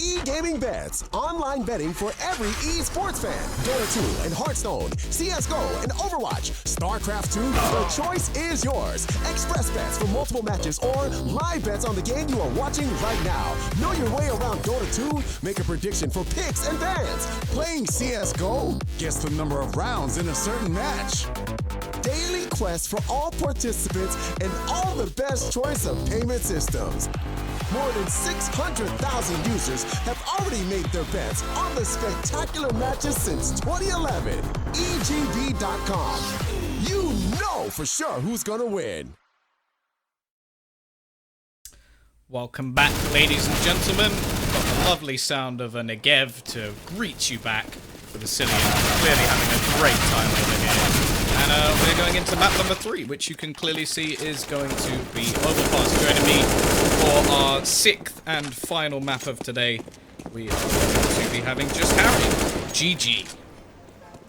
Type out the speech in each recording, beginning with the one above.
E-Gaming Bets, online betting for every esports fan. Dota 2 and Hearthstone, CSGO and Overwatch, StarCraft 2, the choice is yours. Express bets for multiple matches or live bets on the game you are watching right now. Know your way around Dota 2? Make a prediction for picks and bans. Playing CSGO? Guess the number of rounds in a certain match. Daily quests for all participants and all the best choice of payment systems. More than 600,000 users have already made their bets on the spectacular matches since 2011. EGB.com. You know for sure who's gonna win. Welcome back, ladies and gentlemen. Got the lovely sound of a Negev to greet you back for the Cillian. Clearly having a great time over here. And we're going into map number 3, which you can clearly see is going to be overpass. Joining me for our 6th and final map of today, we are going to be having just Harry. GG.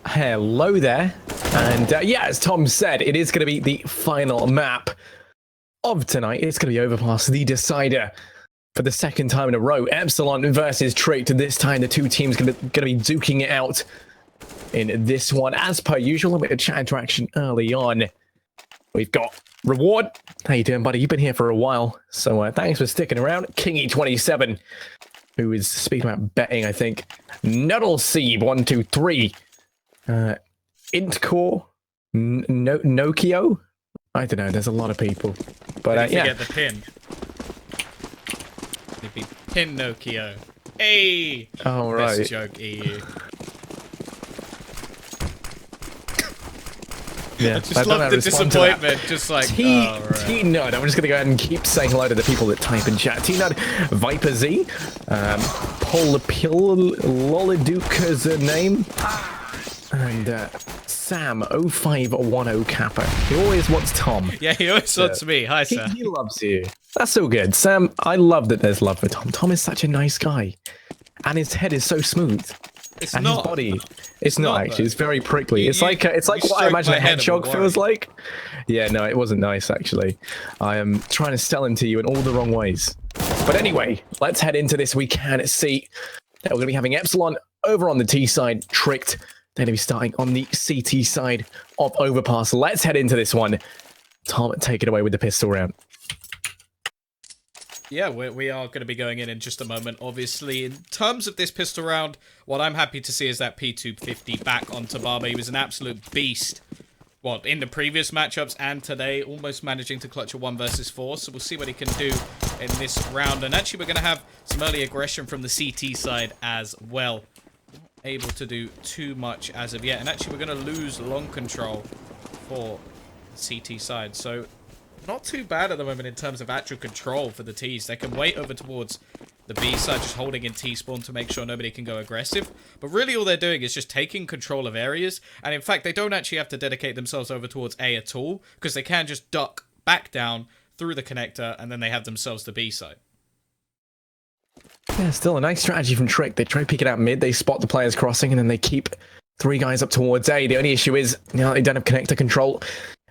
Hello there. And yeah, as Tom said, it is going to be the final map of tonight. It's going to be overpass, the decider for the 2nd time in a row. Epsilon versus Tricked. This time the two teams going to be duking it out in this one. As per usual, a bit of chat interaction early on. We've got Reward. How you doing, buddy? You've been here for a while, so thanks for sticking around. Kingy27, who is speaking about betting, I think. Nuddleseeb123. Intcore. Nokio. I don't know. There's a lot of people, but yeah. Yeah. Get the pin. It'd be Pinocchio. Hey. Oh right. Best joke EU. Yeah, I just love the disappointment, just like, T-Nud. I'm just going to go ahead and keep saying hello to the people that type in chat. T-Nud, Viper Z, Polapil, Loliduka's name, and Sam0510 Kappa. He always wants Tom. Yeah, he always wants me. Hi, Sam. He loves you. That's so good. Sam, I love that there's love for Tom. Tom is such a nice guy. And his head is so smooth. It's and not. His body. It's not actually. It's very prickly. It's like what I imagine a hedgehog feels like. Yeah, no, it wasn't nice actually. I am trying to sell him to you in all the wrong ways. But anyway, let's head into this. We can see that we're going to be having Epsilon over on the T side, Tricked. They're going to be starting on the CT side of Overpass. Let's head into this one. Tom, take it away with the pistol round. Yeah, we are going to be going in just a moment. Obviously, in terms of this pistol round, what I'm happy to see is that P250 back onto Barber. He was an absolute beast, well, in the previous matchups and today, almost managing to clutch a 1 versus 4. So we'll see what he can do in this round. And actually, we're going to have some early aggression from the CT side as well. Not able to do too much as of yet. And actually, we're going to lose long control for the CT side. So not too bad at the moment in terms of actual control for the Ts. They can wait over towards the B side, just holding in T-spawn to make sure nobody can go aggressive. But really all they're doing is just taking control of areas. And in fact, they don't actually have to dedicate themselves over towards A at all, because they can just duck back down through the connector, and then they have themselves the B side. Yeah, still a nice strategy from Trick. They try to pick it out mid, they spot the players crossing, and then they keep 3 guys up towards A. The only issue is, they don't have connector control.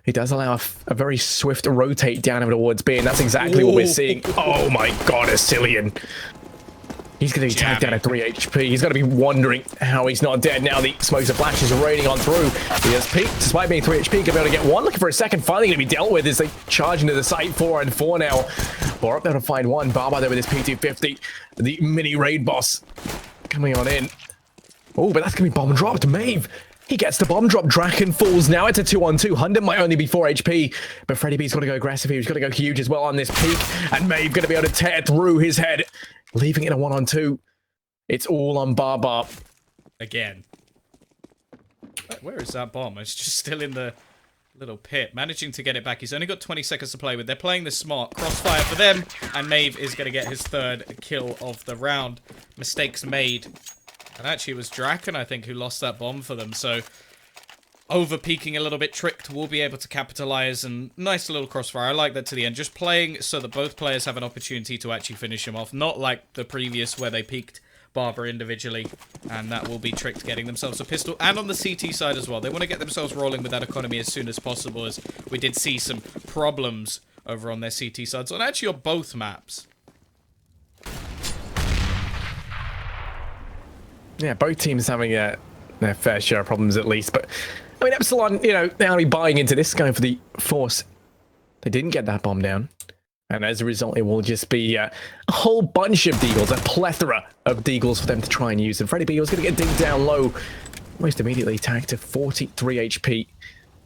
It does allow a very swift rotate down over towards B, and that's exactly what we're seeing. Oh my god, a Cillian. He's going to be tagged down at 3 HP. He's got to be wondering how he's not dead now. The smokes and flashes are raining on through. He has peaked, despite being 3 HP, going to be able to get 1. Looking for a second, finally going to be dealt with as they charge into the site. 4 and 4 now. Or up there to find 1. Barbar there with his P250. The mini raid boss coming on in. Oh, but that's going to be bomb dropped. Maeve. He gets the bomb drop. Draken falls now. It's a 2-on-2. Hunden might only be 4 HP, but Freddy B's got to go aggressive here. He's got to go huge as well on this peak, and Maeve going to be able to tear through his head, leaving it a 1-on-2. It's all on Barbar. Again. Where is that bomb? It's just still in the little pit. Managing to get it back. He's only got 20 seconds to play with. They're playing this smart. Crossfire for them, and Maeve is going to get his 3rd kill of the round. Mistakes made. And actually, it was Draken, I think, who lost that bomb for them. So, over-peaking a little bit, Tricked will be able to capitalize. And nice little crossfire. I like that to the end. Just playing so that both players have an opportunity to actually finish him off. Not like the previous where they peaked Barber individually. And that will be Tricked getting themselves a pistol. And on the CT side as well. They want to get themselves rolling with that economy as soon as possible, as we did see some problems over on their CT sides. And actually on both maps. Yeah, both teams having their fair share of problems at least. But, I mean, Epsilon, you know, they're going to be buying into this, going for the force. They didn't get that bomb down. And as a result, it will just be a whole bunch of deagles, a plethora of deagles for them to try and use. And Freddy Beagle's going to get digged down low, almost immediately tagged to 43 HP.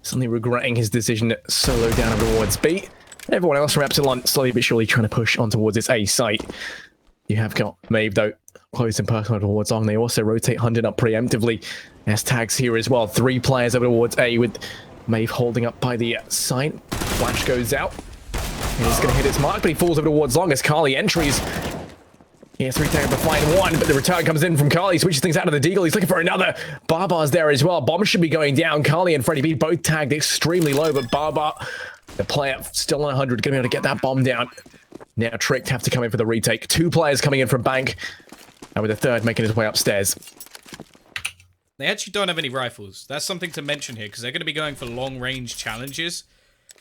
Suddenly regretting his decision to solo down towards B. Everyone else from Epsilon slowly but surely trying to push on towards this A site. You have got Maeve, though, close and personal towards Long. They also rotate Hunden up preemptively. There's tags here as well. 3 players over towards A with Maeve holding up by the side. Flash goes out. He's going to hit his mark, but he falls over towards Long as Carly entries. He has 3 tagged to find 1, but the return comes in from Carly, switches things out of the deagle. He's looking for another. Barbar's there as well. Bomb should be going down. Carly and Freddy B both tagged extremely low, but Barbar, the player still on 100, going to be able to get that bomb down. Now Tricked have to come in for the retake. 2 players coming in from Bank, and with a third making his way upstairs. They actually don't have any rifles. That's something to mention here, because they're going to be going for long-range challenges.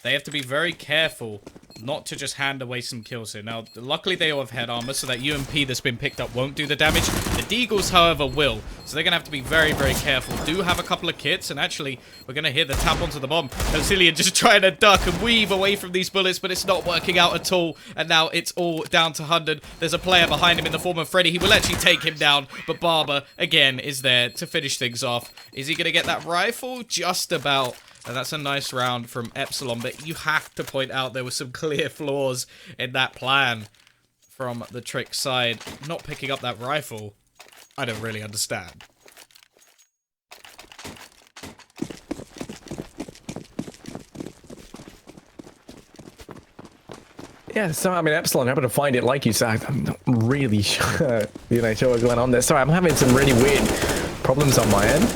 They have to be very careful not to just hand away some kills here. Now, luckily they all have head armor, so that UMP that's been picked up won't do the damage. The Deagles, however, will. So they're going to have to be very, very careful. Do have a couple of kits, and actually, we're going to hear the tap onto the bomb. Epsilon just trying to duck and weave away from these bullets, but it's not working out at all. And now it's all down to Hunden. There's a player behind him in the form of Freddy. He will actually take him down, but Barber, again, is there to finish things off. Is he going to get that rifle? Just about. And that's a nice round from Epsilon, but you have to point out there were some clear flaws in that plan from the Trick side. Not picking up that rifle, I don't really understand. Yeah, so, I mean, Epsilon able to find it, like you said. I'm not really sure, you know, sure what's going on there. Sorry, I'm having some really weird problems on my end.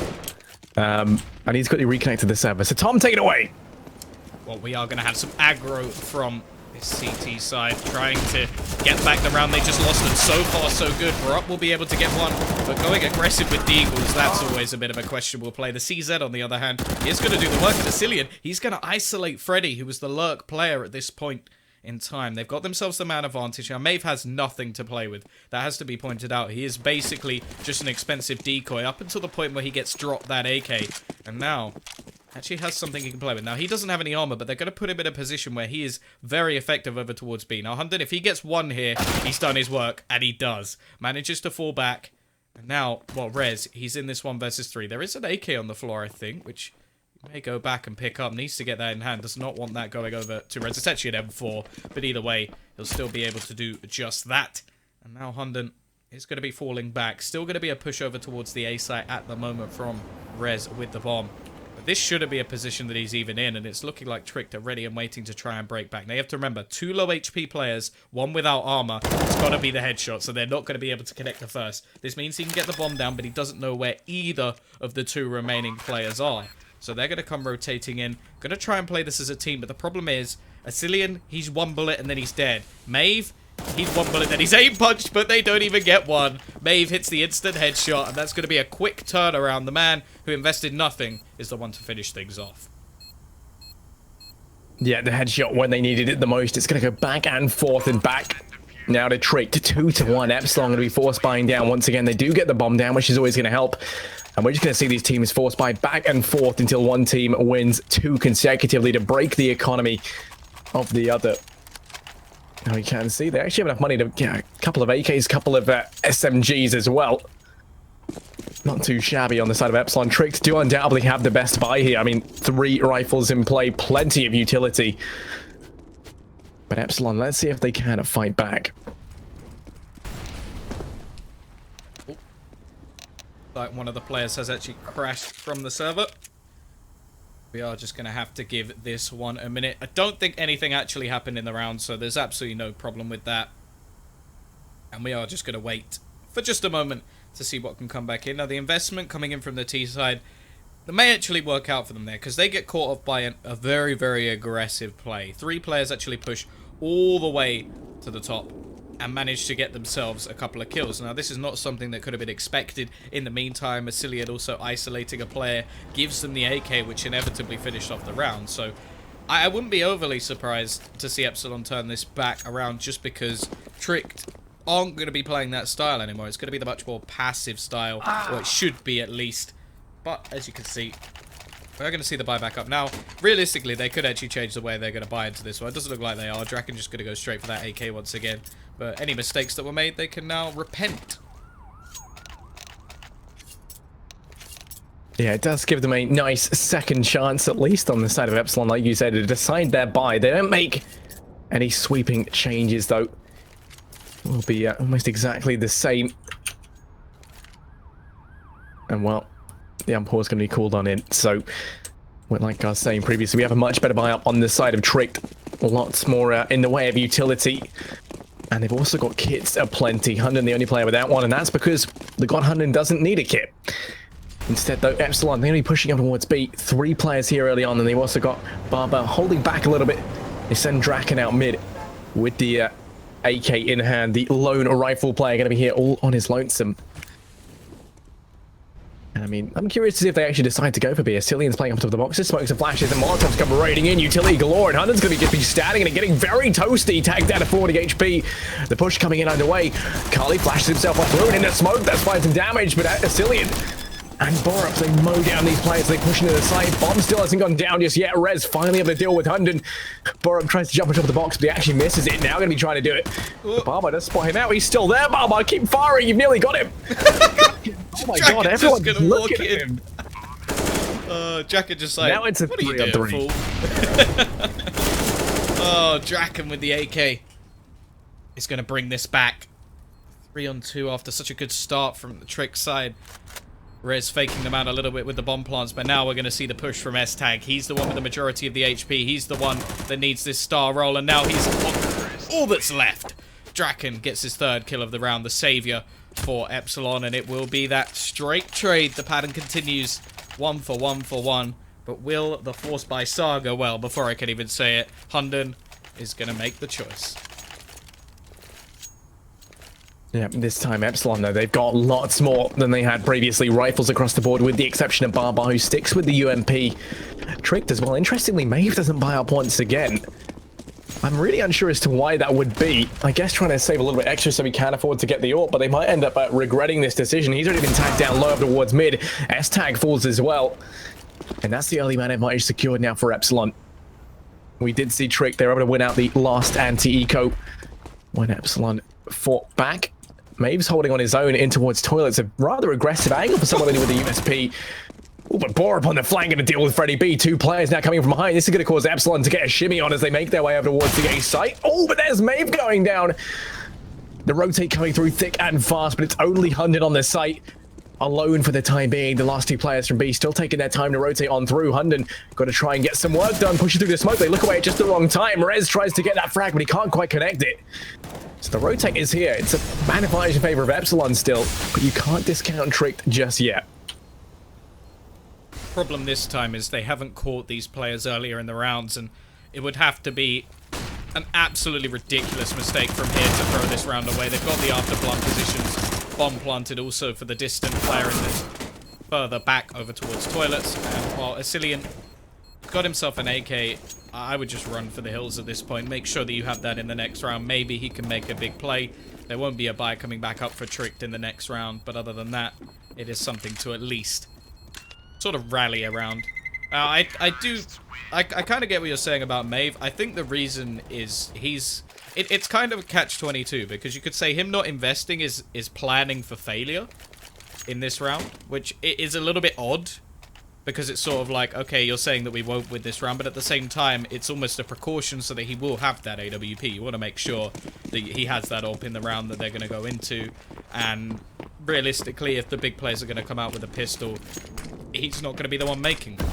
I need to quickly reconnect to the server. So, Tom, take it away. Well, we are going to have some aggro from this CT side, trying to get back the round they just lost, and so far so good. Barup will be able to get one, but going aggressive with Deagles, that's always a bit of a questionable play. The CZ, on the other hand, is going to do the work of the Cillian. He's going to isolate Freddy, who was the lurk player at this point in time. They've got themselves the man advantage. Now, Maeve has nothing to play with. That has to be pointed out. He is basically just an expensive decoy up until the point where he gets dropped that AK. And now, actually has something he can play with. Now, he doesn't have any armor, but they're going to put him in a position where he is very effective over towards B. Now, Hunden, if he gets one here, he's done his work, and he does. Manages to fall back. And now, well, Rez, he's in this 1 versus 3. There is an AK on the floor, I think, which may go back and pick up. Needs to get that in hand. Does not want that going over to Rez. It's actually an M4. But either way, he'll still be able to do just that. And now Hunden is going to be falling back. Still going to be a push over towards the A site at the moment from Rez with the bomb. But this shouldn't be a position that he's even in. And it's looking like Tricked are ready and waiting to try and break back. Now you have to remember, 2 low HP players, 1 without armor. It's got to be the headshot. So they're not going to be able to connect the first. This means he can get the bomb down, but he doesn't know where either of the 2 remaining players are. So they're going to come rotating in. Going to try and play this as a team, but the problem is, Epsilon, he's 1 bullet and then he's dead. Maeve, he's 1 bullet, then he's aim punched, but they don't even get one. Maeve hits the instant headshot, and that's going to be a quick turnaround. The man who invested nothing is the one to finish things off. Yeah, the headshot when they needed it the most. It's going to go back and forth and back. Now to Tricked, 2-1. Epsilon going to be forced buying down once again. They do get the bomb down, which is always going to help. And we're just going to see these teams force buy back and forth until one team wins 2 consecutively to break the economy of the other. Now you can see they actually have enough money to get a couple of AKs, a couple of SMGs as well. Not too shabby on the side of Epsilon. Tricked do undoubtedly have the best buy here. I mean, 3 rifles in play, plenty of utility. But Epsilon, let's see if they can fight back. Like one of the players has actually crashed from the server. We are just going to have to give this one a minute. I don't think anything actually happened in the round, so there's absolutely no problem with that. And we are just going to wait for just a moment to see what can come back in. Now, the investment coming in from the T side, that may actually work out for them there, because they get caught off by a very, very aggressive play. 3 players actually push all the way to the top and managed to get themselves a couple of kills. Now, this is not something that could have been expected. In the meantime, Epsilon also isolating a player gives them the AK, which inevitably finished off the round. So I wouldn't be overly surprised to see Epsilon turn this back around, just because Tricked aren't going to be playing that style anymore. It's going to be the much more passive style, or it should be at least. But as you can see, we're going to see the buyback up. Now, realistically, they could actually change the way they're going to buy into this one. It doesn't look like they are. Draken just going to go straight for that AK once again. But any mistakes that were made, they can now repent. Yeah, it does give them a nice second chance, at least on the side of Epsilon, like you said, to decide their buy. They don't make any sweeping changes, though. Will be almost exactly the same. And, well, the umpire's going to be called on in. So, like I was saying previously, we have a much better buy up on the side of Tricked. Lots more in the way of utility. And they've also got kits aplenty. Hunden the only player without one, and that's because the God Hunden doesn't need a kit. Instead, though, Epsilon, they're only pushing up towards B. 3 players here early on, and they've also got Barber holding back a little bit. They send Draken out mid with the AK in hand. The lone rifle player going to be here all on his lonesome. And I mean, I'm curious to see if they actually decide to go for B. Epsilon's playing up top of the boxes, smokes and flashes, and Molotovs come raiding in. Utility galore, and Hunden's going to just be standing and getting very toasty. Tagged down to 40 HP. The push coming in underway. Carly flashes himself off through, and in the smoke, that's fine some damage, but Epsilon and Borup, they mow down these players, they push into the side. Bomb still hasn't gone down just yet. Rez finally able to deal with Hunden. Borup tries to jump on top of the box, but he actually misses it. Now going to be trying to do it. Barber does spot him out. He's still there, Barber. Keep firing. You've nearly got him. Oh my god, everyone's looking at him. Draken just like, now it's a what are you 3 on doing, 3. Fool? Oh, Draken with the AK is going to bring this back. 3 on 2 after such a good start from the Trick side. Rez faking them out a little bit with the bomb plants, but now we're going to see the push from S-Tag. He's the one with the majority of the HP. He's the one that needs this star roll, and now he's all that's left. Draken gets his 3rd kill of the round, the savior for Epsilon, and it will be that straight trade. The pattern continues 1 for 1 for 1, but will the Force by Saga, well, before I can even say it, Hunden is going to make the choice. Yeah, this time Epsilon, though, they've got lots more than they had previously. Rifles across the board, with the exception of Barbar, who sticks with the UMP. Tricked as well. Interestingly, Maeve doesn't buy up once again. I'm really unsure as to why that would be. I guess trying to save a little bit extra so he can afford to get the AWP, but they might end up regretting this decision. He's already been tagged down low towards mid. S-Tag falls as well. And that's the early man advantage secured now for Epsilon. We did see Trick. They were able to win out the last anti-eco when Epsilon fought back. Maeve's holding on his own in towards toilets. A rather aggressive angle for someone with a USP. Oh, but Borup on the flank going to deal with Freddy B. 2 players now coming from behind. This is going to cause Epsilon to get a shimmy on as they make their way over towards the A site. Oh, but there's Maeve going down. The rotate coming through thick and fast, but it's only Hunden on the site. Alone for the time being. The last 2 players from B still taking their time to rotate on through. Hunden got to try and get some work done. Pushing through the smoke. They look away at just the wrong time. Rez tries to get that frag, but he can't quite connect it. So the rotate is here. It's a man advantage in favor of Epsilon still, but you can't discount Tricked just yet. Problem this time is they haven't caught these players earlier in the rounds, and it would have to be an absolutely ridiculous mistake from here to throw this round away. They've got the after plant positions, bomb planted also for the distant player in the further back over towards toilets, and while Epsilon got himself an AK, I would just run for the hills at this point. Make sure that you have that in the next round. Maybe he can make a big play. There won't be a buy coming back up for Tricked in the next round, but other than that, it is something to at least sort of rally around. I kind of get what you're saying about Maeve. I think the reason is it's kind of a catch-22, because you could say him not investing is planning for failure in this round, which is a little bit odd, because it's sort of like, okay, you're saying that we won't win this round, but at the same time, it's almost a precaution so that he will have that AWP. You want to make sure that he has that AWP in the round that they're going to go into, and realistically, if the big players are going to come out with a pistol, he's not going to be the one making them.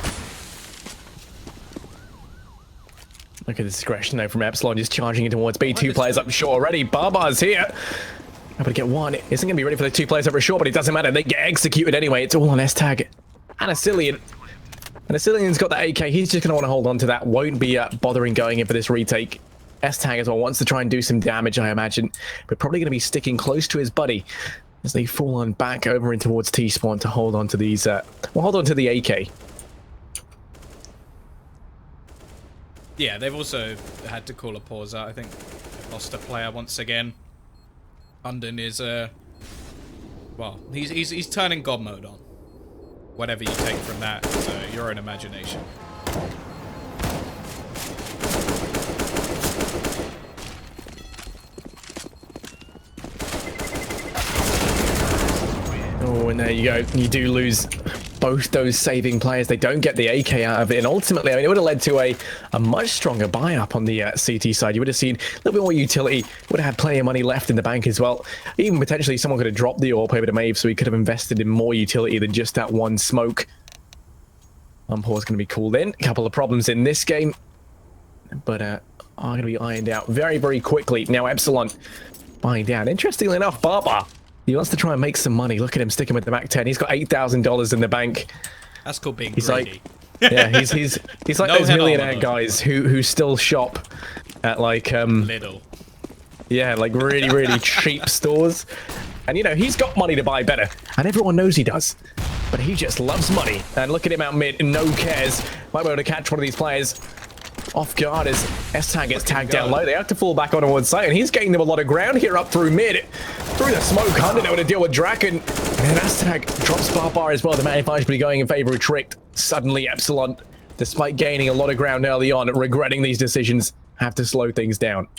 Look at the discretion though from Epsilon, just charging in towards B. 2 players up short already. Barbar's here. Able to get one. Isn't going to be ready for the 2 players over short, but it doesn't matter. They get executed anyway. It's all on S-Tag. And Epsilon. And Epsilon's got the AK. He's just going to want to hold on to that. Won't be bothering going in for this retake. S-Tag as well wants to try and do some damage, I imagine. But probably going to be sticking close to his buddy as they fall on back over in towards T-spawn to hold on to these. Well, hold on to the AK. Yeah, they've also had to call a pause out. I think they've lost a player once again. London is well, he's turning God mode on. Whatever you take from that, your own imagination. Oh, and there you go. You do lose both those saving players. They don't get the AK out of it, and ultimately, I mean, it would have led to a much stronger buy-up on the CT side. You would have seen a little bit more utility, would have had plenty of money left in the bank as well. Even potentially someone could have dropped the AWP over to Maeve, so he could have invested in more utility than just that one smoke. Umpor's going to be called in. A couple of problems in this game, but are going to be ironed out very, very quickly. Now, Epsilon buying down. Interestingly enough, Barber, he wants to try and make some money. Look at him sticking with the Mac 10. He's got $8,000 in the bank. That's called being he's greedy. Like, yeah, he's like No those millionaire armor, guys who still shop at like Little. yeah, like really, really cheap stores. And you know, he's got money to buy better, and everyone knows he does. But he just loves money. And look at him out mid, and no cares. Might be able to catch one of these players off guard as S-Tag gets tagged down low. They have to fall back on towards site, and he's gaining them a lot of ground here up through mid. Through the smoke, Hunter able to deal with Draken. And S-Tag drops Barbar as well. The man advantage be going in favor of Tricked. Suddenly, Epsilon, despite gaining a lot of ground early on, regretting these decisions, have to slow things down.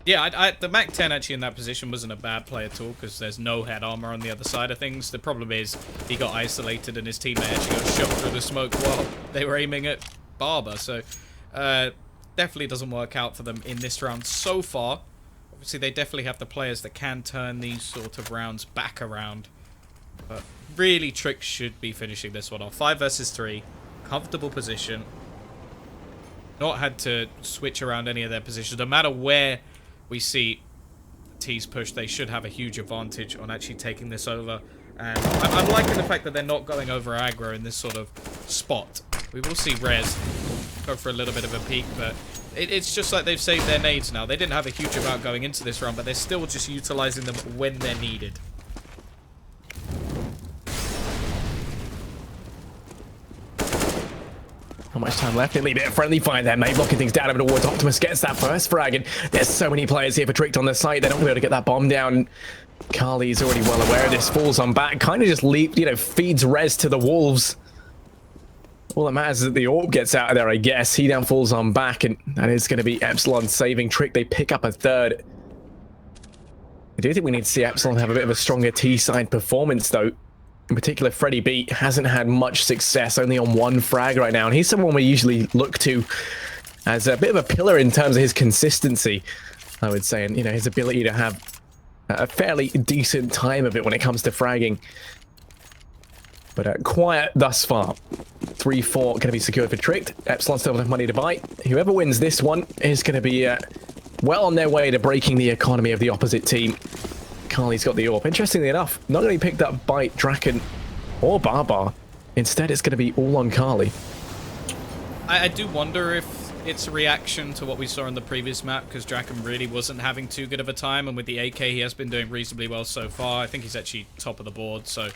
Yeah, the Mac 10 actually in that position wasn't a bad play at all because there's no head armor on the other side of things. The problem is he got isolated and his teammate actually got shot through the smoke while they were aiming at Barber. So definitely doesn't work out for them in this round so far. Obviously, they definitely have the players that can turn these sort of rounds back around. But really, Trick should be finishing this one off. 5 versus 3. Comfortable position. Not had to switch around any of their positions. No matter where we see T's push, they should have a huge advantage on actually taking this over. And I'm liking the fact that they're not going over aggro in this sort of spot. We will see Rez go for a little bit of a peek, but it's just like they've saved their nades now. They didn't have a huge amount going into this round, but they're still just utilizing them when they're needed. Not much time left. Nearly a bit of friendly fire there, mate. Blocking things down over towards Optimus. Gets that first frag, and there's so many players here for Tricked on the site. They're not going to be able to get that bomb down. Carly's already well aware of this. Falls on back. Kind of just feeds Rez to the wolves. All that matters is that the orb gets out of there, I guess. He down falls on back, and that is going to be Epsilon saving Trick. They pick up a third. I do think we need to see Epsilon have a bit of a stronger T-side performance, though. In particular, Freddy B hasn't had much success, only on one frag right now, and he's someone we usually look to as a bit of a pillar in terms of his consistency, I would say, and his ability to have a fairly decent time of it when it comes to fragging. But quiet thus far. 3-4 going to be secured for Tricked. Epsilon still have money to buy. Whoever wins this one is going to be well on their way to breaking the economy of the opposite team. Carly's got the AWP. Interestingly enough, not going to be picked up by Draken or Barbar. Instead, it's going to be all on Carly. I do wonder if it's a reaction to what we saw in the previous map, because Draken really wasn't having too good of a time, and with the AK, he has been doing reasonably well so far. I think he's actually top of the board, so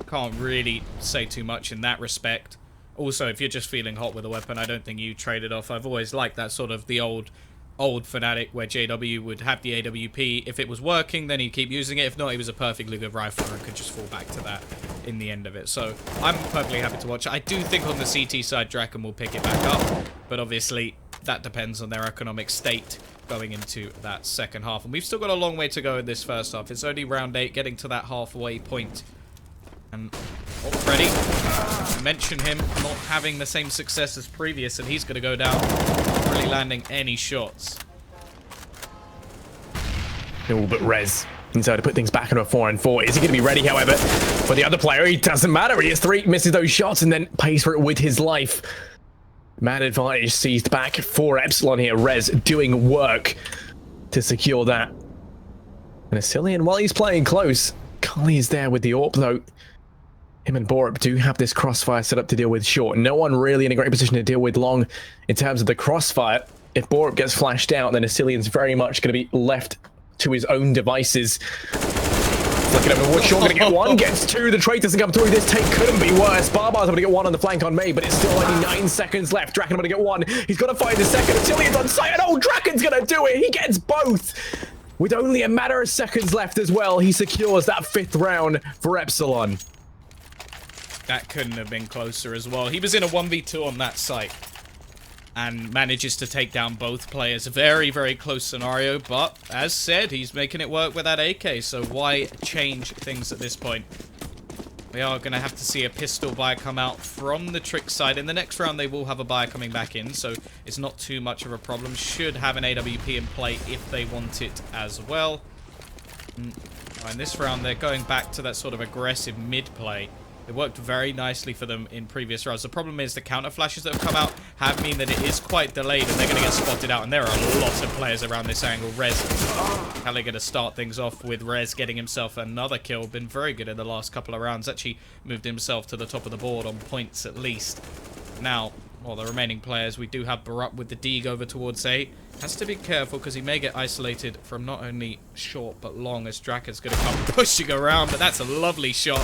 can't really say too much in that respect. Also, if you're just feeling hot with a weapon, I don't think you trade it off. I've always liked that sort of the old Fnatic where JW would have the AWP. If it was working, then he'd keep using it. If not, he was a perfectly good rifler and could just fall back to that in the end of it. So I'm perfectly happy to watch it. I do think on the CT side, Draken will pick it back up, but obviously that depends on their economic state going into that second half. And we've still got a long way to go in this first half. It's only round 8, getting to that halfway point. And already, mention him not having the same success as previous, and he's going to go down, not really landing any shots. Oh, but Rez inside to put things back into a 4-on-4. Is he going to be ready, however, for the other player? He doesn't matter. He has 3, misses those shots, and then pays for it with his life. Man advantage seized back for Epsilon here. Rez doing work to secure that. And Epsilon, while he's playing close, Carly is there with the AWP, though. Him and Borup do have this crossfire set up to deal with short. No one really in a great position to deal with long in terms of the crossfire. If Borup gets flashed out, then Asilian's very much going to be left to his own devices. Looking over Wood, Sean going to get 1, gets 2. The trade doesn't come through. This take couldn't be worse. Barbar's going to get 1 on the flank on May, but it's still only 9 seconds left. Draken going to get 1. He's got to find the second. Asilian's on site, and oh, Draken's going to do it. He gets both. With only a matter of seconds left as well, he secures that 5th round for Epsilon. That couldn't have been closer as well. He was in a 1v2 on that site and manages to take down both players. Very, very close scenario, but as said, he's making it work with that AK, so why change things at this point? We are going to have to see a pistol buy come out from the Trick side. In the next round, they will have a buy coming back in, so it's not too much of a problem. Should have an AWP in play if they want it as well. In this round, they're going back to that sort of aggressive mid-play. It worked very nicely for them in previous rounds. The problem is the counter flashes that have come out have mean that it is quite delayed and they're going to get spotted out. And there are a lot of players around this angle. Rez, how they're going to start things off with Rez getting himself another kill. Been very good in the last couple of rounds. Actually moved himself to the top of the board on points at least. Now, well, the remaining players, we do have Barup with the Deeg over towards A. Has to be careful because he may get isolated from not only short but long, as Draken's going to come pushing around, but that's a lovely shot.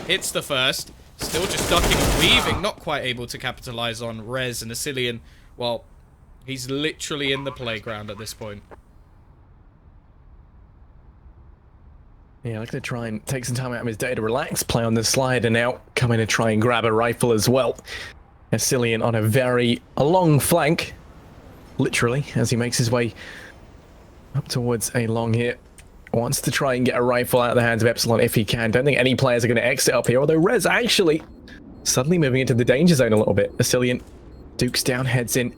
Hits the first. Still just ducking and weaving, not quite able to capitalize on Rez and Epsilon. Well, he's literally in the playground at this point. Yeah, I'm going to try and take some time out of his day to relax, play on the slide, and now come in and try and grab a rifle as well. Epsilon on a long flank, literally, as he makes his way up towards a long here. Wants to try and get a rifle out of the hands of Epsilon if he can. Don't think any players are going to exit up here, although Rez actually suddenly moving into the danger zone a little bit. Epsilon dukes down, heads in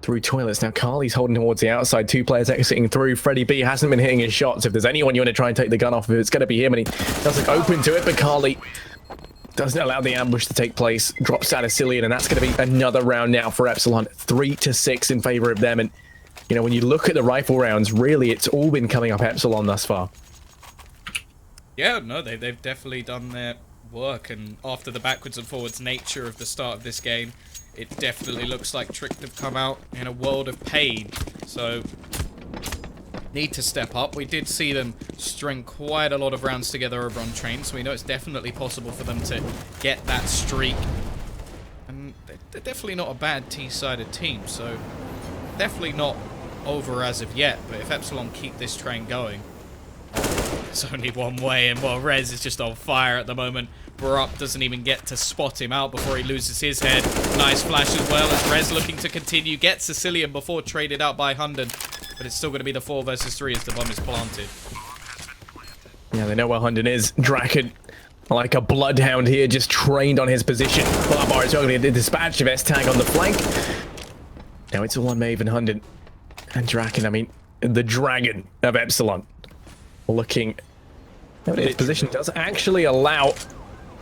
through toilets. Now Carly's holding towards the outside. 2 players exiting through. Freddie B hasn't been hitting his shots. If there's anyone you want to try and take the gun off of, it's going to be him, and he does look open to it, but Carly doesn't allow the ambush to take place. Drops out Epsilon, and that's going to be another round now for Epsilon. 3-6 in favor of them, and you know, when you look at the rifle rounds, really, it's all been coming up Epsilon thus far. Yeah, no, they've definitely done their work, and after the backwards and forwards nature of the start of this game, it definitely looks like Tricked have come out in a world of pain. So, need to step up. We did see them string quite a lot of rounds together over on Train, so we know it's definitely possible for them to get that streak. And they're definitely not a bad T-sided team, so definitely not over as of yet. But if Epsilon keep this train going, it's only one way, and well, Rez is just on fire at the moment. Barup doesn't even get to spot him out before he loses his head. Nice flash as well, as Rez looking to continue. Gets Sicilian before traded out by Hunden. But it's still going to be the 4 versus 3 as the bomb is planted. Yeah, they know where Hunden is. Draken, like a bloodhound here, just trained on his position. Barbar is going to dispatch of S-Tag on the flank. Now it's all on Maeve and Hunden. And Draken, I mean, the dragon of Epsilon. Looking at his position does actually allow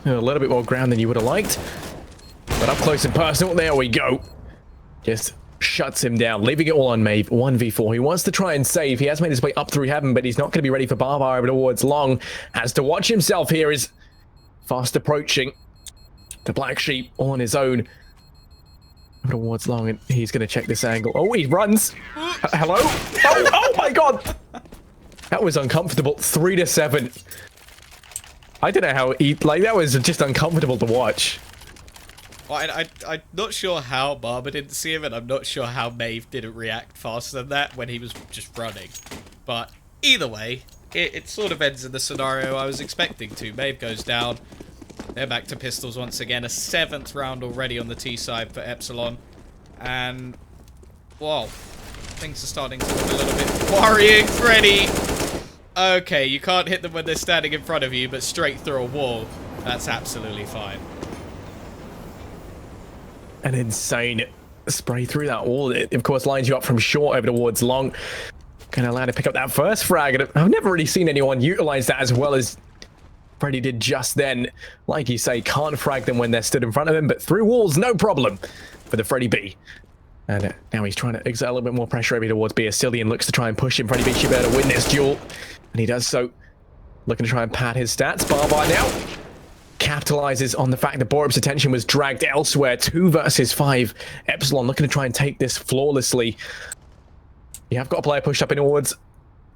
a little bit more ground than you would have liked. But up close and personal, there we go. Just shuts him down, leaving it all on Maeve. 1v4. He wants to try and save. He has made his way up through heaven, but he's not going to be ready for Barbar over towards Long. Has to watch himself here. Is fast approaching. The Black Sheep all on his own. Over towards Long, and he's going to check this angle. Oh, he runs. Hello? Oh my god! That was uncomfortable. 3-7. I don't know how he... Like, that was just uncomfortable to watch. Well, I'm not sure how Barber didn't see him, and I'm not sure how Maeve didn't react faster than that when he was just running. But either way, it sort of ends in the scenario I was expecting to. Maeve goes down. They're back to pistols once again. A 7th round already on the T side for Epsilon. And, well, things are starting to look a little bit worrying. Freddy! Okay, you can't hit them when they're standing in front of you, but straight through a wall. That's absolutely fine. An insane spray through that wall. It, of course, lines you up from short over towards Long. Gonna allow to pick up that first frag. And I've never really seen anyone utilize that as well as Freddy did just then. Like you say, can't frag them when they're stood in front of him, but through walls, no problem for the Freddy B. And now he's trying to exert a little bit more pressure over towards B. Cillian looks to try and push him. Freddy B should be able to win this duel. And he does so. Looking to try and pad his stats. Barbar now capitalizes on the fact that Borup's attention was dragged elsewhere. 2 versus 5. Epsilon looking to try and take this flawlessly. You have got a player pushed up in towards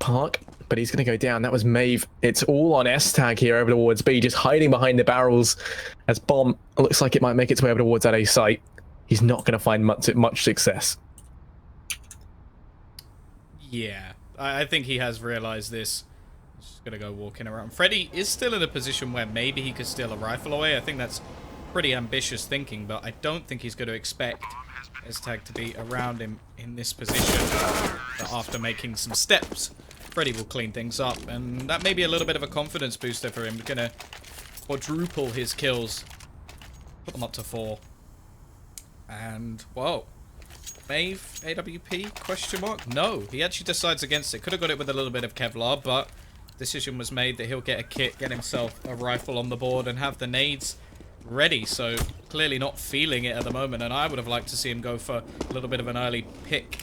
Park, but he's going to go down. That was Maeve. It's all on S-Tag here over towards B, just hiding behind the barrels as Bomb looks like it might make its way over towards that A site. He's not going to find much success. Yeah. I think he has realized this. He's just going to go walking around. Freddy is still in a position where maybe he could steal a rifle away. I think that's pretty ambitious thinking, but I don't think he's going to expect S-Tag to be around him in this position. But after making some steps, Freddy will clean things up, and that may be a little bit of a confidence booster for him. He's going to quadruple his kills, put them up to 4. And, whoa. Maeve, AWP, question mark? No, he actually decides against it. Could have got it with a little bit of Kevlar, but decision was made that he'll get a kit, get himself a rifle on the board, and have the nades ready. So clearly not feeling it at the moment, and I would have liked to see him go for a little bit of an early pick.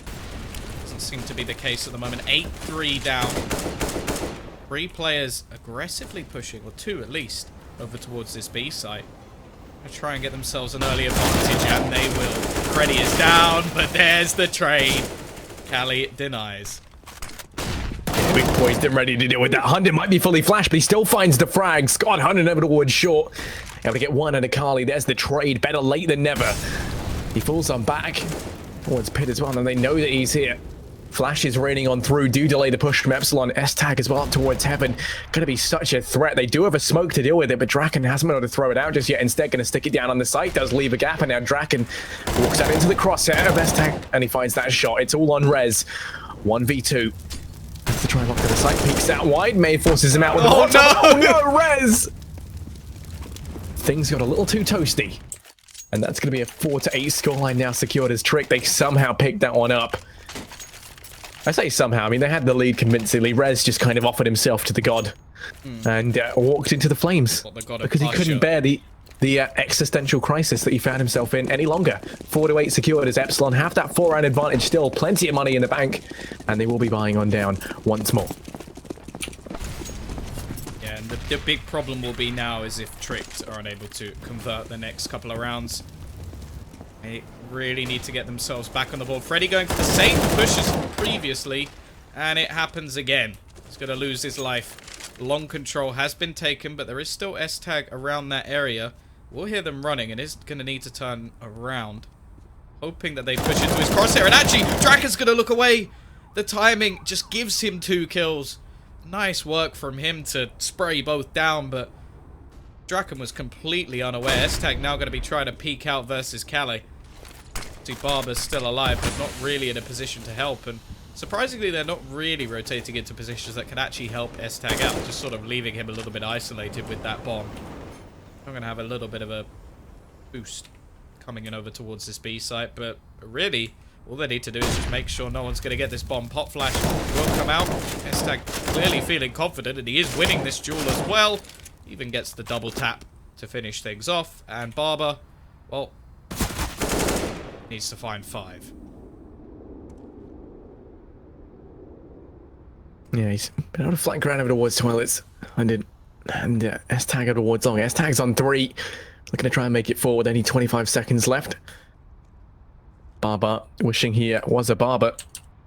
Doesn't seem to be the case at the moment. 8-3 down. 3 players aggressively pushing, or 2 at least, over towards this B site. Try and get themselves an early advantage, and they will. Freddy is down, but there's the trade. Callie denies. Big boy's getting ready to deal with that. Hunden might be fully flashed, but he still finds the frag. Scott Hunden over towards short. Able to get one and a Carly. There's the trade. Better late than never. He falls on back towards Pit as well, and they know that he's here. Flash is raining on through. Do delay the push from Epsilon. S-Tag as well up towards Heaven. Gonna be such a threat. They do have a smoke to deal with it, but Draken hasn't been able to throw it out just yet. Instead, gonna stick it down on the site. Does leave a gap, and now Draken walks out into the crosshair of S-Tag, and he finds that shot. It's all on Rez. 1v2. Has to try and lock to the site. Peeks out wide. May forces him out with the Oh, no! Oh no, Rez! Things got a little too toasty. And that's gonna be a 4-8 scoreline now secured as Trick. They somehow picked that one up. I say somehow, I mean, they had the lead convincingly. Rez just kind of offered himself to the god and walked into the flames because he couldn't bear the existential crisis that he found himself in any longer. 4-8 secured as Epsilon have that 4-round advantage still. Plenty of money in the bank, and they will be buying on down once more. Yeah, and the big problem will be now is if Tricked are unable to convert the next couple of rounds. They really need to get themselves back on the board. Freddy going for the same push as previously, and it happens again. He's going to lose his life. Long control has been taken, but there is still S-Tag around that area. We'll hear them running, and is going to need to turn around. Hoping that they push into his crosshair, and actually, Draken's going to look away. The timing just gives him 2 kills. Nice work from him to spray both down, but Draken was completely unaware. S-Tag now going to be trying to peek out versus Calais. See, Barber's still alive, but not really in a position to help. And surprisingly, they're not really rotating into positions that can actually help S-Tag out. Just sort of leaving him a little bit isolated with that bomb. I'm going to have a little bit of a boost coming in over towards this B site. But really, all they need to do is just make sure no one's going to get this bomb. Pop Flash will come out. S-Tag clearly feeling confident, and he is winning this duel as well. Even gets the double tap to finish things off. And Barber, well, needs to find 5. Yeah, he's been able to flank around over towards toilets. And S-Tag over towards long. S-Tag's on 3. Looking to try and make it forward. Only 25 seconds left. Barber wishing he was a Barber.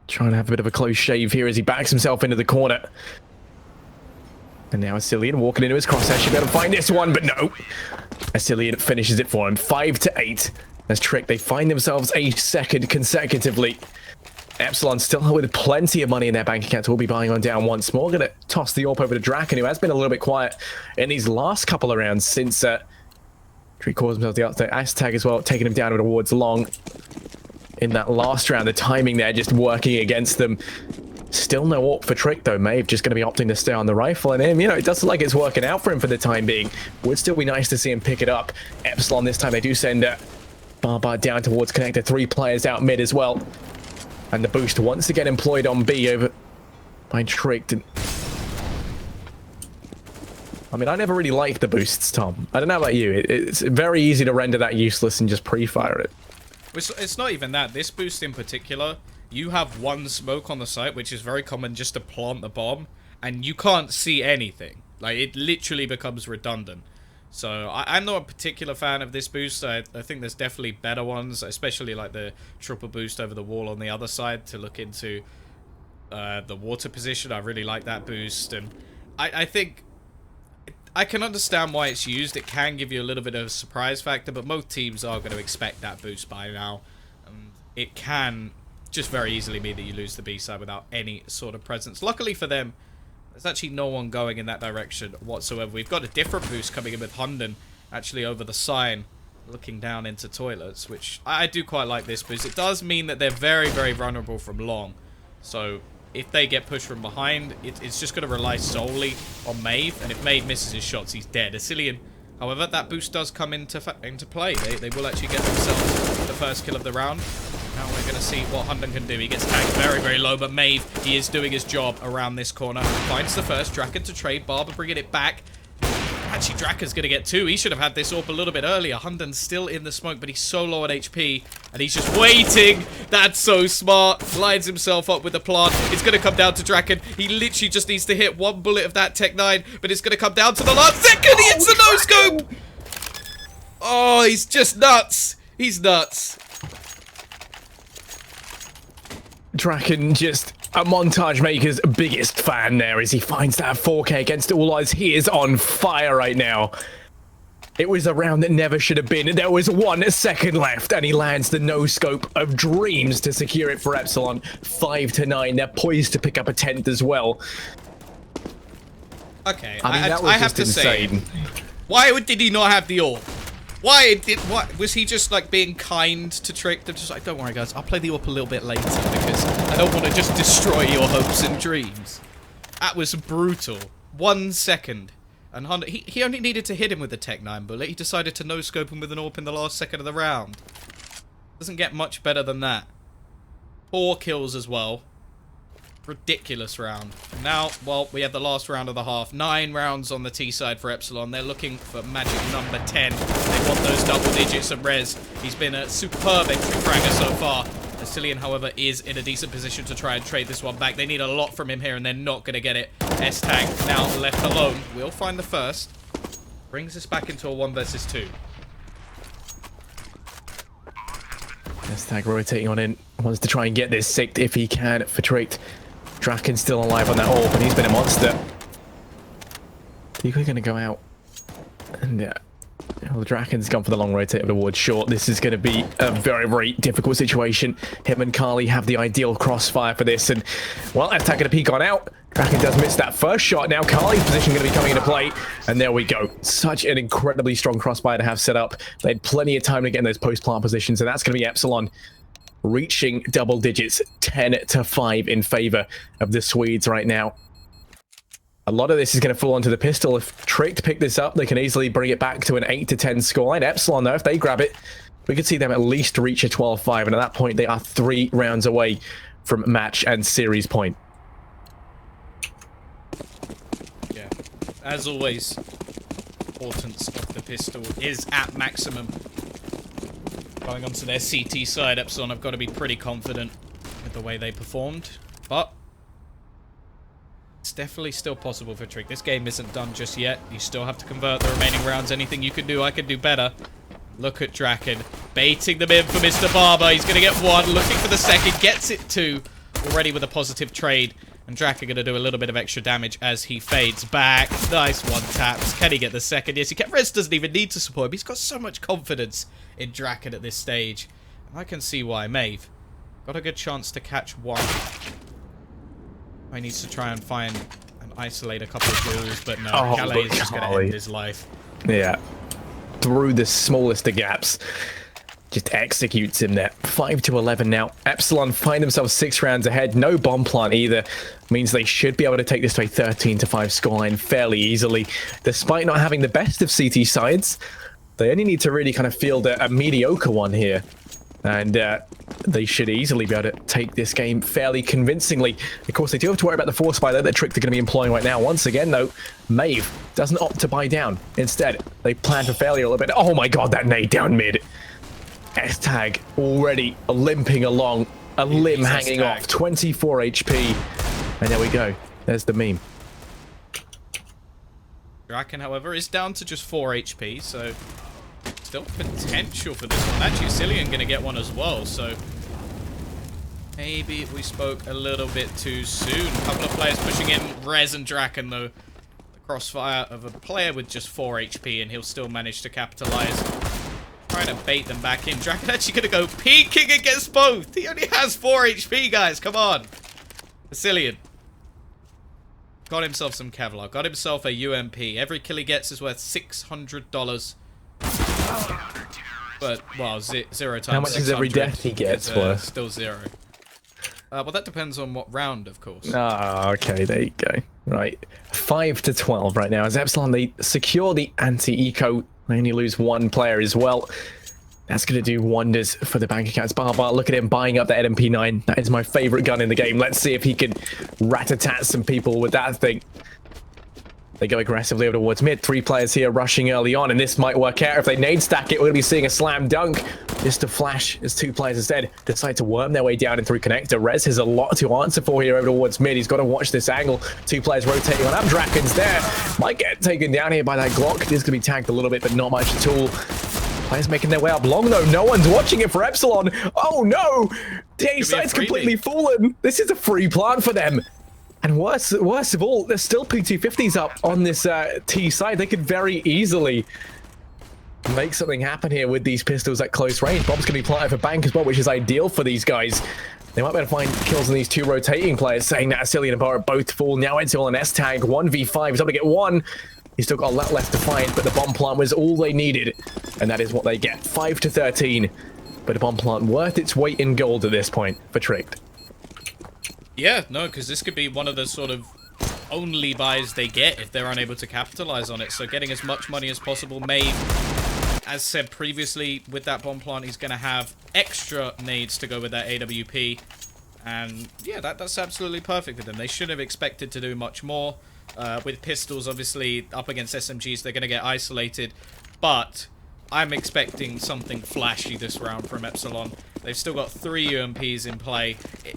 Trying to have a bit of a close shave here as he backs himself into the corner. And now Epsilon walking into his crosshair. Should be able to find this one, but no. Epsilon finishes it for him. 5-8. As Trick, they find themselves a second consecutively. Epsilon still with plenty of money in their bank accounts. Will be buying on down once more. Gonna toss the AWP over to Draken, who has been a little bit quiet in these last couple of rounds since Trick calls himself the outside. S-Tag as well, taking him down towards long. In that last round, the timing there just working against them. Still no AWP for Trick though. Maeve just going to be opting to stay on the rifle, and him, you know, it doesn't look like it's working out for him for the time being. Would still be nice to see him pick it up. Epsilon this time, they do send Barbar down towards connector. 3 players out mid as well. And the boost once again employed on B over by Trick. I mean, I never really liked the boosts, Tom. I don't know about you. It's very easy to render that useless and just pre-fire it. It's not even that. This boost in particular, you have one smoke on the site, which is very common just to plant the bomb, and you can't see anything. Like, it literally becomes redundant. So, I'm not a particular fan of this boost. I think there's definitely better ones, especially like the triple boost over the wall on the other side to look into the water position. I really like that boost, and I think I can understand why it's used. It can give you a little bit of a surprise factor, but most teams are going to expect that boost by now. And it can just very easily mean that you lose the B side without any sort of presence. Luckily for them, there's actually no one going in that direction whatsoever. We've got a different boost coming in with Hunden actually over the sign, looking down into toilets, which I do quite like this boost. It does mean that they're very, very vulnerable from long. So if they get pushed from behind, it's just going to rely solely on Maeve, and if Maeve misses his shots, he's dead. Epsilon, however, that boost does come into play. They will actually get themselves the first kill of the round. Now we're going to see what Hunden can do. He gets tagged very, very low, but Maeve, he is doing his job around this corner. Finds the first, Draken to trade, Barber bringing it back. Actually, Draken's going to get two. He should have had this AWP a little bit earlier. Hunden's still in the smoke, but he's so low on HP, and he's just waiting. That's so smart. Lines himself up with the plant. It's going to come down to Draken. He literally just needs to hit one bullet of that Tech 9, but it's going to come down to the last second. He hits the no-scope. Oh, he's just nuts. He's nuts. Draken just a Montage Maker's biggest fan there as he finds that 4K against all odds. He is on fire right now. It was a round that never should have been. There was 1 second left, and he lands the no-scope of dreams to secure it for Epsilon. 5-9. They're poised to pick up a 10th as well. Okay, I mean, that was I have just to insane. say, why did he not have the AWP? Why was he just like being kind to Tricked? They're just like, don't worry guys, I'll play the AWP a little bit later because I don't want to just destroy your hopes and dreams. That was brutal. 1 second. And Hunden, he only needed to hit him with the Tech 9 bullet. He decided to no-scope him with an AWP in the last second of the round. Doesn't get much better than that. 4 kills as well. Ridiculous round. Now, well, we have the last round of the half. 9 rounds on the T side for Epsilon. They're looking for magic number 10. They want those double digits of res. He's been a superb entry fragger so far. Epsilon, however, is in a decent position to try and trade this one back. They need a lot from him here, and they're not going to get it. S-Tag now left alone. We'll find the first. Brings us back into a 1 versus 2. S-Tag rotating on in. Wants to try and get this sicked if he can for Tricked. Draken's still alive on that AWP, and he's been a monster. Decoy going to go out. And yeah. Well, the Draken's gone for the long rotate of the ward short. This is going to be a very, very difficult situation. Him and Carly have the ideal crossfire for this. And, well, attacking a peek on out. Draken does miss that first shot. Now Carly's position going to be coming into play. And there we go. Such an incredibly strong crossfire to have set up. They had plenty of time to get in those post-plant positions. And that's going to be Epsilon reaching double digits, 10-5 in favor of the Swedes right now. A lot of this is going to fall onto the pistol. If Tricked pick this up, they can easily bring it back to an 8-10 scoreline. Epsilon, though, if they grab it, we could see them at least reach a 12-5, and at that point, they are 3 rounds away from match and series point. Yeah, as always, importance of the pistol is at maximum. Going on to their CT side, Epsilon have got to be pretty confident with the way they performed, but it's definitely still possible for Trick. This game isn't done just yet. You still have to convert the remaining rounds. Anything you can do, I can do better. Look at Draken, baiting them in for Mr. Barber. He's going to get 1, looking for the second, gets it 2, already with a positive trade. And Draken going to do a little bit of extra damage as he fades back. Nice 1 taps. Can he get the second? Yes, he can. Rez doesn't even need to support him. He's got so much confidence in Draken at this stage. And I can see why. Maeve got a good chance to catch 1. He needs to try and find and isolate a couple of duels, but no, Calais is just going to end his life. Yeah. Through the smallest of gaps. Just executes him there. 5-11 now. Epsilon find themselves 6 rounds ahead. No bomb plant either. Means they should be able to take this to a 13-5 scoreline fairly easily. Despite not having the best of CT sides, they only need to really kind of field a mediocre one here. And they should easily be able to take this game fairly convincingly. Of course, they do have to worry about the force buy that Tricked are going to be employing right now. Once again, though, Maeve doesn't opt to buy down. Instead, they plan for failure a little bit. Oh my god, that nade down mid. S-Tag already limping along, a limb hanging off, 24 HP. And there we go. There's the meme. Draken, however, is down to just 4 HP, so still potential for this one. Actually, Cillian going to get 1 as well, so maybe we spoke a little bit too soon. A couple of players pushing in. Rez and Draken, though. The crossfire of a player with just 4 HP, and he'll still manage to capitalize. trying to bait them back in. Draken actually going to go peeking against both. He only has 4 HP, guys. Come on. Epsilon. Got himself some Kevlar. Got himself a UMP. Every kill he gets is worth $600. But, well, 0 times How much is every death he gets worth? Still 0. Well, that depends on what round, of course. Ah, okay, there you go. Right, 5-12 right now. As Epsilon, they secure the anti-eco. They only lose 1 player as well. That's going to do wonders for the bank accounts. Barbar, look at him buying up the MP9. That is my favorite gun in the game. Let's see if he can rat-a-tat some people with that thing. They go aggressively over towards mid. 3 players here rushing early on, and this might work out. If they nade stack it, we're going to be seeing a slam dunk. Just a flash as 2 players instead decide to worm their way down and through connector. Rez has a lot to answer for here over towards mid. He's got to watch this angle. 2 players rotating on up. Draken's there. Might get taken down here by that Glock. This is going to be tagged a little bit, but not much at all. Players making their way up long, though. No one's watching it for Epsilon. Oh, no. The A side's completely fallen. This is a free plant for them. And worse of all, there's still P250s up on this T side. They could very easily make something happen here with these pistols at close range. Bob's going to be planted for bank as well, which is ideal for these guys. They might be able to find kills on these 2 rotating players, saying that Epsilon and Barrett both fall. Now it's all an S-tag. 1v5. He's able to get 1. He's still got a lot left to find, but the bomb plant was all they needed. And that is what they get. 5-13. But a bomb plant worth its weight in gold at this point for Tricked. Yeah, no, because this could be one of the sort of only buys they get if they're unable to capitalize on it. So getting as much money as possible. Maeve, as said previously, with that bomb plant, he's going to have extra nades to go with that AWP. And yeah, that's absolutely perfect for them. They shouldn't have expected to do much more. With pistols, obviously, up against SMGs, they're going to get isolated. But I'm expecting something flashy this round from Epsilon. They've still got 3 UMPs in play.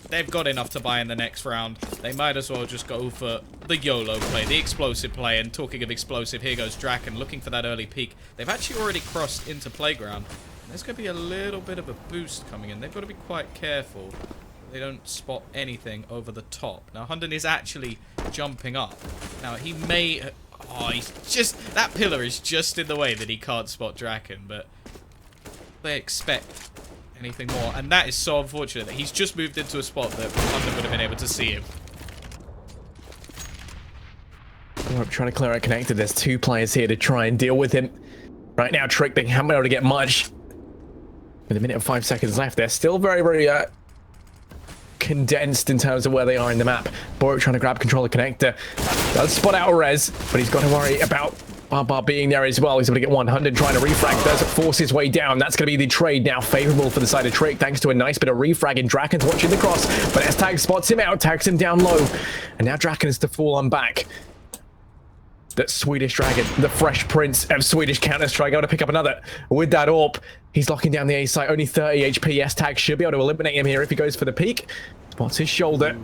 They've got enough to buy in the next round. They might as well just go for the YOLO play, the explosive play. And talking of explosive, here goes Draken looking for that early peak. They've actually already crossed into playground. There's going to be a little bit of a boost coming in. They've got to be quite careful. They don't spot anything over the top. Now, Hunden is actually jumping up. Now, he may... Oh, he's just... That pillar is just in the way that he can't spot Draken, but they expect anything more. And that is so unfortunate that he's just moved into a spot that Hunden would have been able to see him. I'm trying to clear out connected. There's 2 players here to try and deal with him. Right now, Trick, they haven't been able to get much. With 1 minute and 5 seconds left, they're still very, very condensed in terms of where they are in the map. Boruk trying to grab control of connector. Does spot out a Rez, but he's got to worry about Barbar being there as well. He's going to get 100, trying to refrag. Does force his way down. That's going to be the trade now favorable for the side of Trick, thanks to a nice bit of refrag. And Draken's watching the cross, but S-Tag spots him out, tags him down low. And now Draken is to fall on back. That Swedish Dragon, the fresh prince of Swedish Counter-Strike, able to pick up another with that AWP. He's locking down the A site, only 30 HP. S-Tag should be able to eliminate him here if he goes for the peak. Spots his shoulder.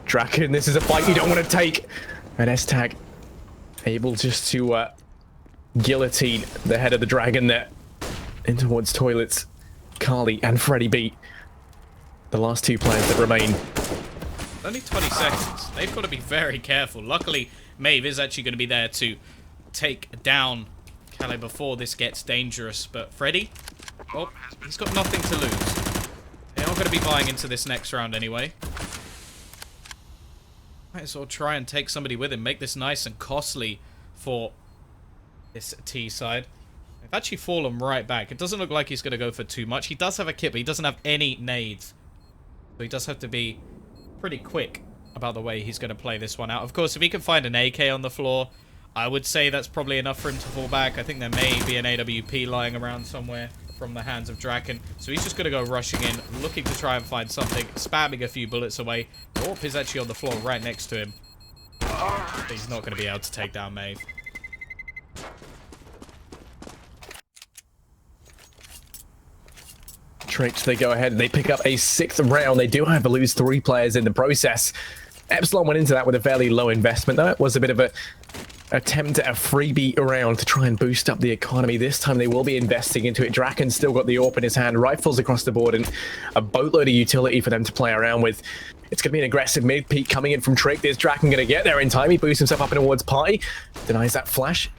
Draken, this is a fight you don't want to take. And S-Tag able just to guillotine the head of the dragon there. In towards toilets. Carly and Freddy B. The last 2 players that remain. Only 20 seconds. They've got to be very careful. Luckily, Maeve is actually going to be there to take down Calais before this gets dangerous. But Freddy, well, he's got nothing to lose. They're not going to be buying into this next round anyway. Might as well try and take somebody with him. Make this nice and costly for this T side. They've actually fallen right back. It doesn't look like he's going to go for too much. He does have a kit, but he doesn't have any nades. So he does have to be pretty quick about the way he's going to play this one out. Of course, if he can find an AK on the floor, I would say that's probably enough for him to fall back. I think there may be an AWP lying around somewhere from the hands of Draken. So he's just going to go rushing in, looking to try and find something, spamming a few bullets away. AWP is actually on the floor right next to him. But he's not going to be able to take down Maeve. Tricked, they go ahead and they pick up a 6th round. They do have to lose 3 players in the process. Epsilon went into that with a fairly low investment, though. It was a bit of a attempt at a freebie around to try and boost up the economy. This time they will be investing into it. Draken's still got the AWP in his hand, rifles across the board, and a boatload of utility for them to play around with. It's going to be an aggressive mid-peak coming in from Trick. Is Draken going to get there in time? He boosts himself up in towards Party. Denies that flash.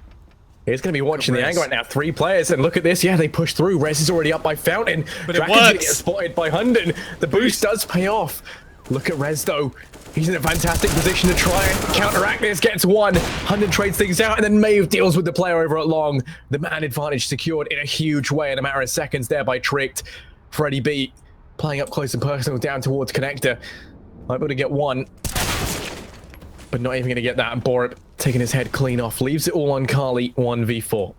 He's going to be watching the angle right now. 3 players, and look at this. Yeah, they push through. Rez is already up by Fountain. But Draken's going to get spotted by Hunden. The boost does pay off. Look at Rez, though. He's in a fantastic position to try and counteract this. Gets one. Hunden trades things out, and then Maeve deals with the player over at Long. The man advantage secured in a huge way in a matter of seconds there by Tricked. Freddy B playing up close and personal down towards Connector. Might be able to get one, but not even going to get that. And Borup taking his head clean off. Leaves it all on Kali, 1v4.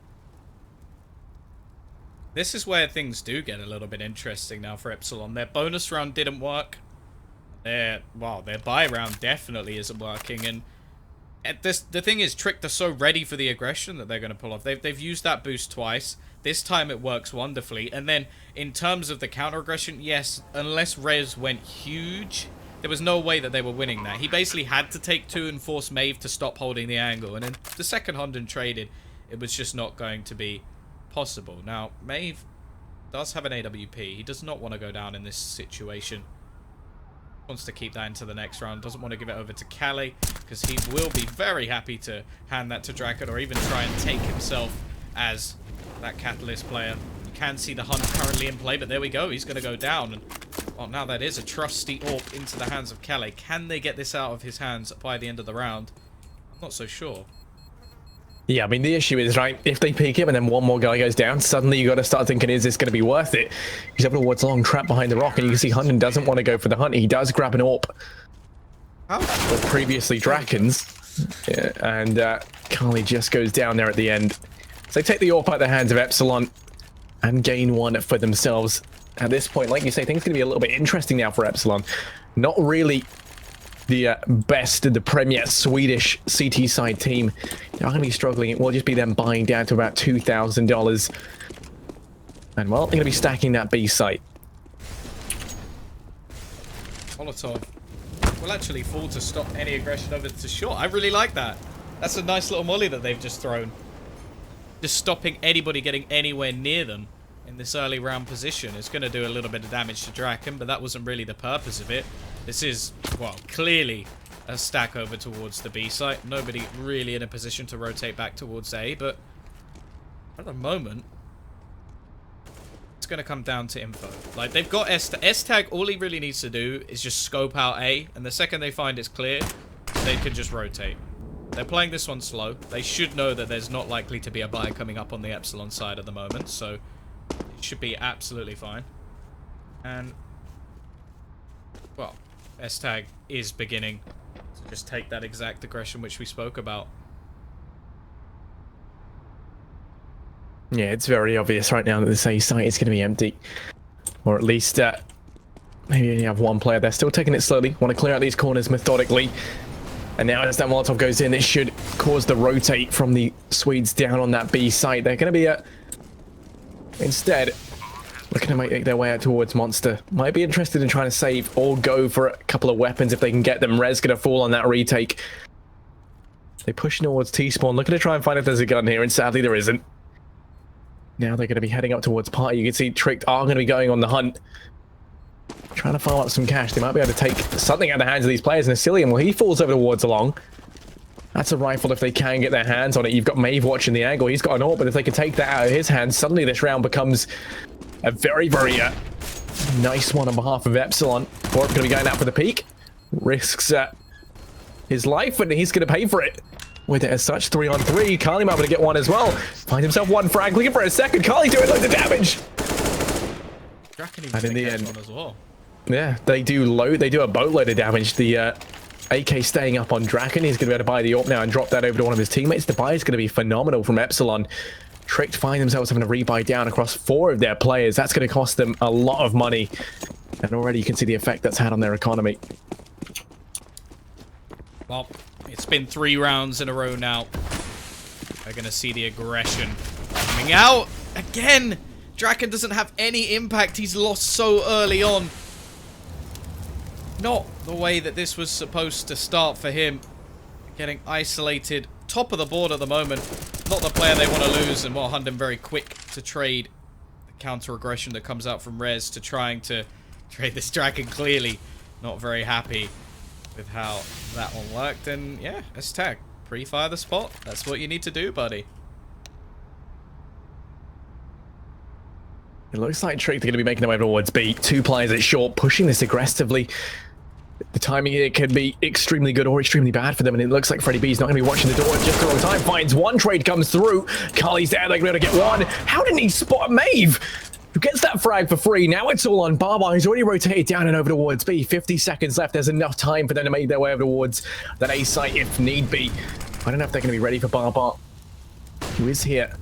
This is where things do get a little bit interesting now for Epsilon. Their bonus round didn't work. Their buy round definitely isn't working. And the thing is, Tricked are so ready for the aggression that they're going to pull off. They've used that boost twice. This time it works wonderfully. And then in terms of the counter aggression, yes, unless Rez went huge, there was no way that they were winning that. He basically had to take 2 and force Maeve to stop holding the angle. And then the second Hunden traded, it was just not going to be possible. Now, Maeve does have an AWP. He does not want to go down in this situation. Wants to keep that into the next round. Doesn't want to give it over to Kali, because he will be very happy to hand that to Draken, or even try and take himself as that Catalyst player. You can see the Hunt currently in play, but there we go. He's going to go down. And oh, now that is a trusty AWP into the hands of Kali. Can they get this out of his hands by the end of the round? I'm not so sure. Yeah, I mean, the issue is, right, if they peek him and then one more guy goes down, suddenly you got to start thinking, is this going to be worth it? He's able to watch Long trapped behind the rock, and you can see Hunden doesn't want to go for the hunt. He does grab an AWP. But previously Draken's. Yeah, and Kali just goes down there at the end. So they take the AWP out of the hands of Epsilon and gain one for themselves. At this point, like you say, things are going to be a little bit interesting now for Epsilon. Not really the the premier Swedish CT side team. They're going to be struggling. It will just be them buying down to about $2,000. And well, they're going to be stacking that B site. Molotov will actually fall to stop any aggression over to short. I really like that. That's a nice little molly that they've just thrown. Just stopping anybody getting anywhere near them in this early round position. It's going to do a little bit of damage to Draken, but that wasn't really the purpose of it. This is, well, clearly a stack over towards the B site. Nobody really in a position to rotate back towards A, but at the moment, it's going to come down to info. Like, they've got S-Tag. All he really needs to do is just scope out A, and the second they find it's clear, they can just rotate. They're playing this one slow. They should know that there's not likely to be a buy coming up on the Epsilon side at the moment, so it should be absolutely fine. And, well, S-Tag is beginning to just take that exact aggression which we spoke about. Yeah, it's very obvious right now that this A site is going to be empty. Or at least, maybe only have one player. They're still taking it slowly. Want to clear out these corners methodically. And now as that Molotov goes in, it should cause the rotate from the Swedes down on that B site. They're going to be, instead, looking to make their way out towards Monster. Might be interested in trying to save or go for a couple of weapons if they can get them. Rez going to fall on that retake. They push towards T-spawn, looking to try and find if there's a gun here, and sadly there isn't. Now they're going to be heading up towards Party. You can see Tricked are going to be going on the hunt. Trying to farm up some cash. They might be able to take something out of the hands of these players. And Asilium, well, he falls over towards Along. That's a rifle if they can get their hands on it. You've got Maeve watching the angle. He's got an AWP, but if they can take that out of his hands, suddenly this round becomes a very, very nice one on behalf of Epsilon. Borup going to be going out for the peak. Risks his life, and he's going to pay for it. With it as such, 3-on-3. Kali might be able to get one as well. Find himself one frag, looking for a second. Kali doing loads of damage. And in the end, as well. Yeah, they do a boatload of damage. The AK staying up on Draken. He's going to be able to buy the AWP now and drop that over to one of his teammates. The buy is going to be phenomenal from Epsilon. Tricked find themselves having to rebuy down across 4 of their players. That's going to cost them a lot of money. And already you can see the effect that's had on their economy. Well, it's been 3 rounds in a row now. They're going to see the aggression coming out again. Draken doesn't have any impact. He's lost so early on. Not the way that this was supposed to start for him. Getting isolated. Top of the board at the moment. Not the player they want to lose. And Hunden very quick to trade the counter aggression that comes out from Rez to trying to trade this Draken. Clearly not very happy with how that one worked. And yeah, S-Tag. Pre-fire the spot. That's what you need to do, buddy. It looks like Tricked are going to be making their way towards B. 2 players at short, pushing this aggressively. The timing here could be extremely good or extremely bad for them, and it looks like Freddie B's not going to be watching the door at just the wrong time. Finds one, trade comes through. Carly's there, they're going to be able to get one. How didn't he spot Maeve? Who gets that frag for free? Now it's all on Barbar, who's already rotated down and over towards B. 50 seconds left. There's enough time for them to make their way over towards that A site if need be. I don't know if they're going to be ready for Barbar, who is here.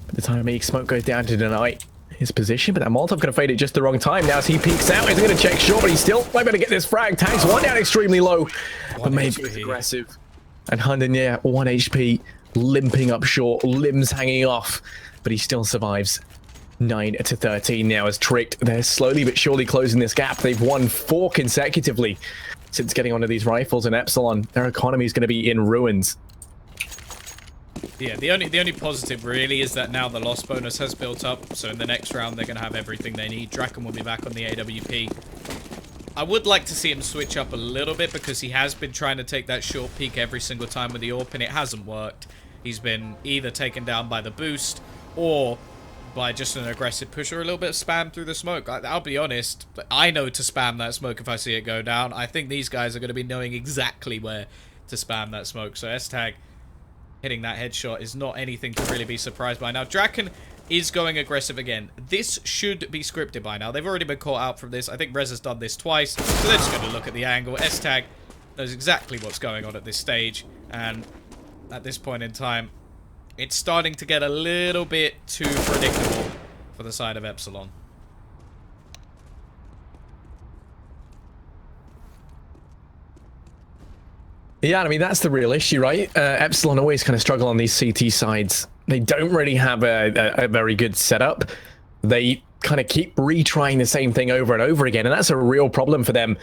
By the time Smoke goes down to deny his position, but that Molotov could have faded just the wrong time. Now as he peeks out, he's going to check short, but he's still might be able to get this frag. Tags one down extremely low, but maybe it's aggressive. And Hunden, yeah, 1 HP, limping up short, limbs hanging off, but he still survives. 9 to 13 now as Tricked. They're slowly but surely closing this gap. They've won 4 consecutively since getting onto these rifles, and Epsilon, their economy is going to be in ruins. Yeah, the only positive really is that now the loss bonus has built up, so in the next round they're going to have everything they need. Draken will be back on the AWP. I would like to see him switch up a little bit because he has been trying to take that short peek every single time with the AWP and it hasn't worked. He's been either taken down by the boost or by just an aggressive push or a little bit of spam through the smoke. I'll be honest, I know to spam that smoke if I see it go down. I think these guys are going to be knowing exactly where to spam that smoke, so S-Tag hitting that headshot is not anything to really be surprised by. Now, Draken is going aggressive again. This should be scripted by now. They've already been caught out from this. I think Rez has done this twice, so they're just going to look at the angle. S-Tag knows exactly what's going on at this stage, and at this point in time, it's starting to get a little bit too predictable for the side of Epsilon. Yeah, I mean, that's the real issue, right? Epsilon always kind of struggle on these CT sides. They don't really have a very good setup. They kind of keep retrying the same thing over and over again, and that's a real problem for them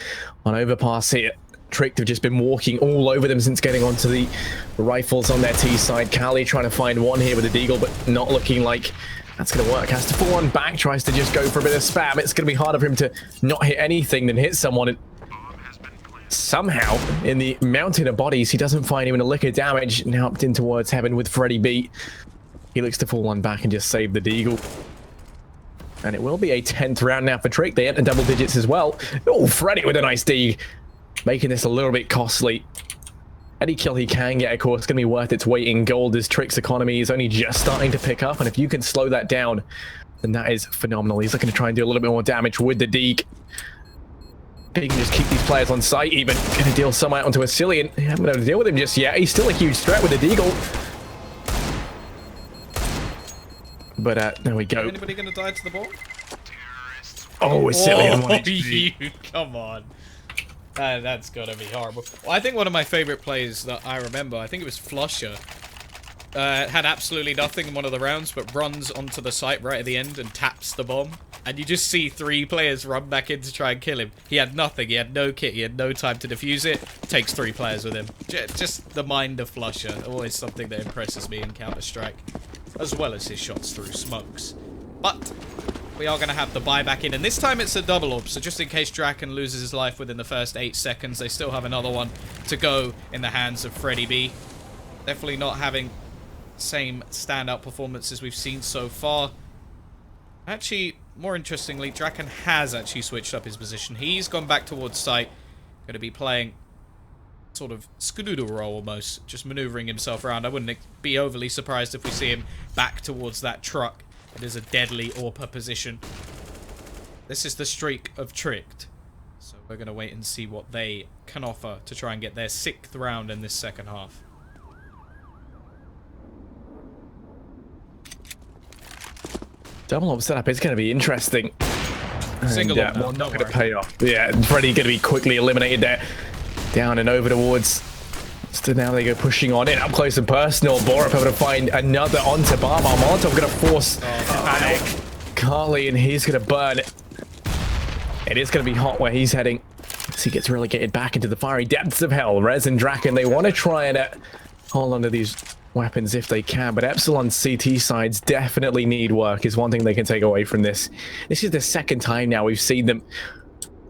on overpass here. Tricked have just been walking all over them since getting onto the rifles on their T side. Cali trying to find one here with a deagle, but not looking like that's going to work. Has to fall on back, tries to just go for a bit of spam. It's going to be harder for him to not hit anything than hit someone. Somehow, in the mountain of bodies, he doesn't find even a lick of damage. Now upped in towards heaven with Freddie B. He looks to fall one back and just save the deagle. And it will be a 10th round now for Trick. They enter double digits as well. Oh, Freddie with a nice dig. Making this a little bit costly. Any kill he can get, of course, is going to be worth its weight in gold as Trick's economy is only just starting to pick up. And if you can slow that down, then that is phenomenal. He's looking to try and do a little bit more damage with the dig. He can just keep these players on site even. Going to deal some out onto Epsilon. I haven't been able to deal with him just yet. He's still a huge threat with the deagle. But there we go. Anybody going to die to the ball? Oh, Epsilon. Oh, you, come on. That's got to be horrible. Well, I think one of my favorite plays that I remember, I think it was Flusher, had absolutely nothing in one of the rounds, but runs onto the site right at the end and taps the bomb. And you just see 3 players run back in to try and kill him. He had nothing. He had no kit. He had no time to defuse it. Takes 3 players with him. Just the mind of Flusher. Always something that impresses me in Counter-Strike. As well as his shots through smokes. But we are going to have the buyback in. And this time it's a double orb. So just in case Draken loses his life within the first 8 seconds, they still have another one to go in the hands of Freddie B. Definitely not having same standout performances we've seen so far. Actually, more interestingly, Draken has actually switched up his position. He's gone back towards site. Going to be playing sort of Skadoodle role almost, just maneuvering himself around. I wouldn't be overly surprised if we see him back towards that truck. It is a deadly AWP position. This is the streak of Tricked. So we're going to wait and see what they can offer to try and get their 6th round in this second half. Double op setup is going to be interesting. Single and, op now, not going to pay off. Yeah, Freddie going to be quickly eliminated there. Down and over towards. So now they go pushing on in, up close and personal. Borup able to find another onto Barbar. Molotov going to force Carly, and he's going to burn. It is going to be hot where he's heading. So he gets relegated back into the fiery depths of hell. Rez and Draken, they want to try and hold on to these weapons if they can, but Epsilon's CT sides definitely need work, is one thing they can take away from this. This is the 2nd time now we've seen them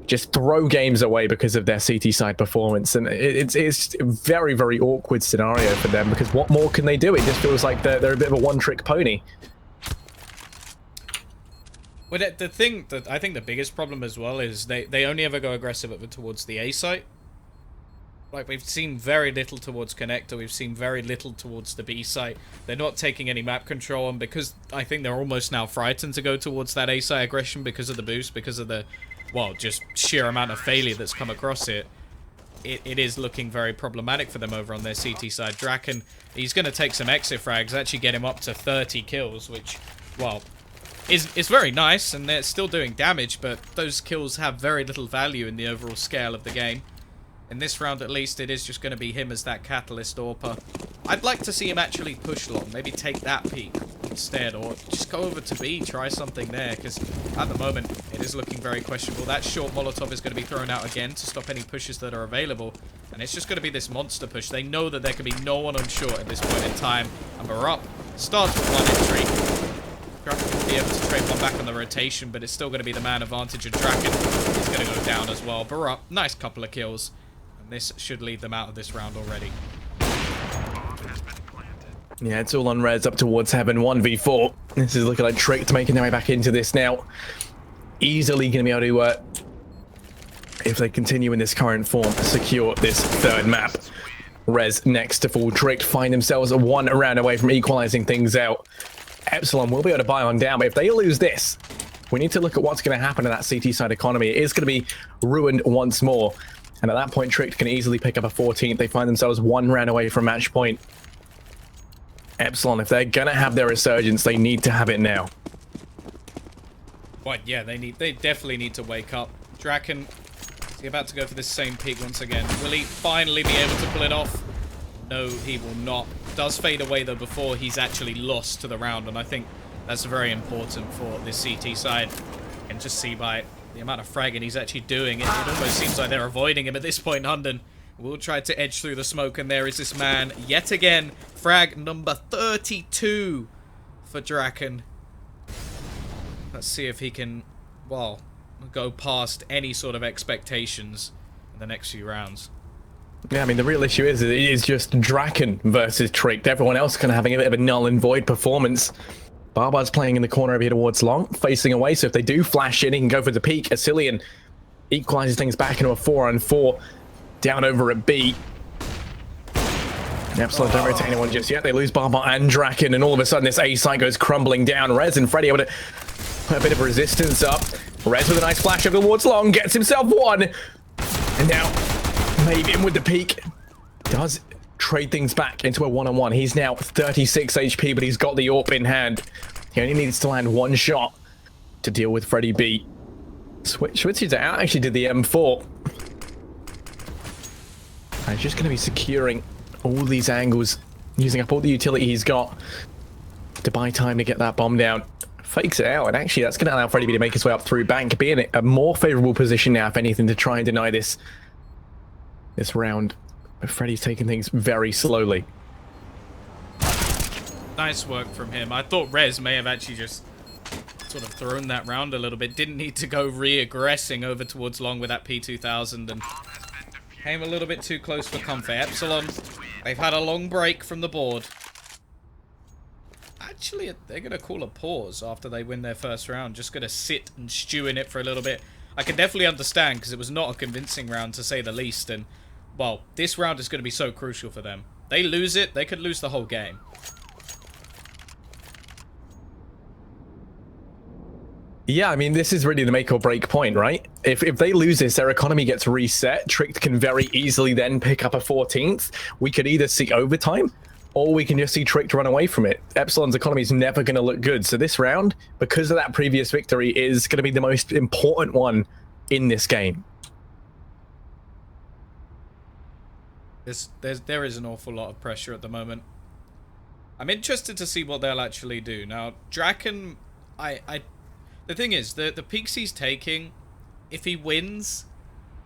just throw games away because of their CT side performance, and it's a very, very awkward scenario for them, because what more can they do? It just feels like they're a bit of a one-trick pony. Well, the thing that I think the biggest problem as well is they only ever go aggressive over towards the A site. Like, we've seen very little towards connector, we've seen very little towards the B site. They're not taking any map control, and because I think they're almost now frightened to go towards that A site aggression because of the boost, because of the, well, just sheer amount of failure that's come across it. It is looking very problematic for them over on their CT side. Draken, he's going to take some exit frags, actually get him up to 30 kills, which, well, is very nice, and they're still doing damage, but those kills have very little value in the overall scale of the game. In this round, at least, it is just going to be him as that catalyst AWPer. I'd like to see him actually push long, maybe take that peak instead, or just go over to B, try something there, because at the moment, it is looking very questionable. That short Molotov is going to be thrown out again to stop any pushes that are available, and it's just going to be this monster push. They know that there can be no one on short at this point in time, and we're up. Starts with one entry. Draken will be able to trade one back on the rotation, but it's still going to be the man advantage, and Draken is going to go down as well. Barup, nice couple of kills. This should lead them out of this round already. Yeah, it's all on res up towards heaven. 1v4. This is looking like Tricked making their way back into this now. Easily going to be able to, if they continue in this current form, secure this third map. Res next to full. Tricked find themselves one round away from equalizing things out. Epsilon will be able to buy on down, but if they lose this, we need to look at what's going to happen to that CT side economy. It is going to be ruined once more. And at that point, Tricked can easily pick up a 14th. They find themselves one round away from match point. Epsilon, if they're going to have their resurgence, they need to have it now. But yeah, they definitely need to wake up. Draken is he about to go for this same peak once again. Will he finally be able to pull it off? No, he will not. Does fade away, though, before he's actually lost to the round. And I think that's very important for this CT side. And just see by the amount of fragging he's actually doing, it almost seems like they're avoiding him at this point. Hunden will try to edge through the smoke, and there is this man yet again. Frag number 32 for Draken. Let's see if he can, well, go past any sort of expectations in the next few rounds. Yeah, I mean, the real issue is it is just Draken versus Tricked. Everyone else kind of having a bit of a null and void performance. Barbar's playing in the corner over here towards long, facing away, so if they do flash in, he can go for the peak. Epsilon equalizes things back into a 4-on-4 down over at B. Epsilon don't rotate anyone just yet. They lose Barbar and Draken, and all of a sudden this A site goes crumbling down. Rez and Freddy able to put a bit of resistance up. Rez with a nice flash over towards long, gets himself one. And now, Maeve in with the peak. Does trade things back into a one-on-one. He's now 36 HP, but he's got the AWP in hand. He only needs to land one shot to deal with Freddy B. Switches out, actually did the M4. And he's just going to be securing all these angles, using up all the utility he's got to buy time to get that bomb down. Fakes it out, and actually that's going to allow Freddy B to make his way up through bank, be in a more favorable position now, if anything, to try and deny this round. But Freddy's taking things very slowly. Nice work from him. I thought Rez may have actually just sort of thrown that round a little bit. Didn't need to go re-aggressing over towards long with that P2000, and came a little bit too close for comfort. Epsilon, they've had a long break from the board. Actually, they're going to call a pause after they win their first round. Just going to sit and stew in it for a little bit. I can definitely understand, because it was not a convincing round, to say the least, and well, this round is going to be so crucial for them. They lose it, they could lose the whole game. Yeah, I mean, this is really the make or break point, right? If they lose this, their economy gets reset. Tricked can very easily then pick up a 14th. We could either see overtime, or we can just see Tricked run away from it. Epsilon's economy is never going to look good. So this round, because of that previous victory, is going to be the most important one in this game. There is an awful lot of pressure at the moment. I'm interested to see what they'll actually do. Now, Draken, the thing is, the peaks he's taking, if he wins,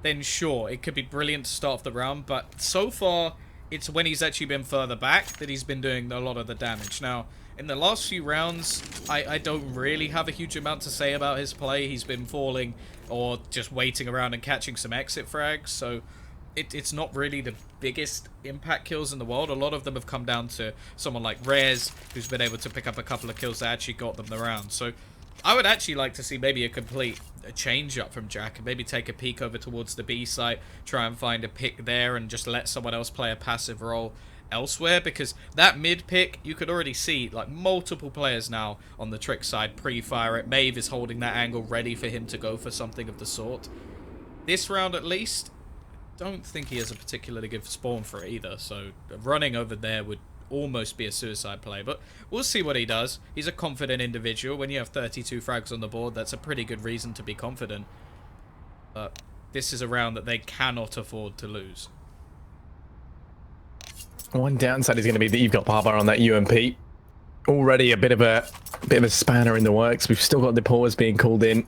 then sure, it could be brilliant to start off the round, but so far, it's when he's actually been further back that he's been doing a lot of the damage. Now, in the last few rounds, I don't really have a huge amount to say about his play. He's been falling or just waiting around and catching some exit frags, so it's not really the biggest impact kills in the world. A lot of them have come down to someone like Rez, who's been able to pick up a couple of kills that actually got them the round. So I would actually like to see maybe a complete change up from Jack and maybe take a peek over towards the B site, try and find a pick there and just let someone else play a passive role elsewhere, because that mid pick, you could already see like multiple players now on the Trick side pre-fire it. Maeve is holding that angle ready for him to go for something of the sort. This round at least, don't think he has a particularly good spawn for it either, so running over there would almost be a suicide play, but we'll see what he does. He's a confident individual. When you have 32 frags on the board, that's a pretty good reason to be confident. But this is a round that they cannot afford to lose. One downside is going to be that you've got Barbar on that UMP. Already a bit of a spanner in the works. We've still got the pause being called in.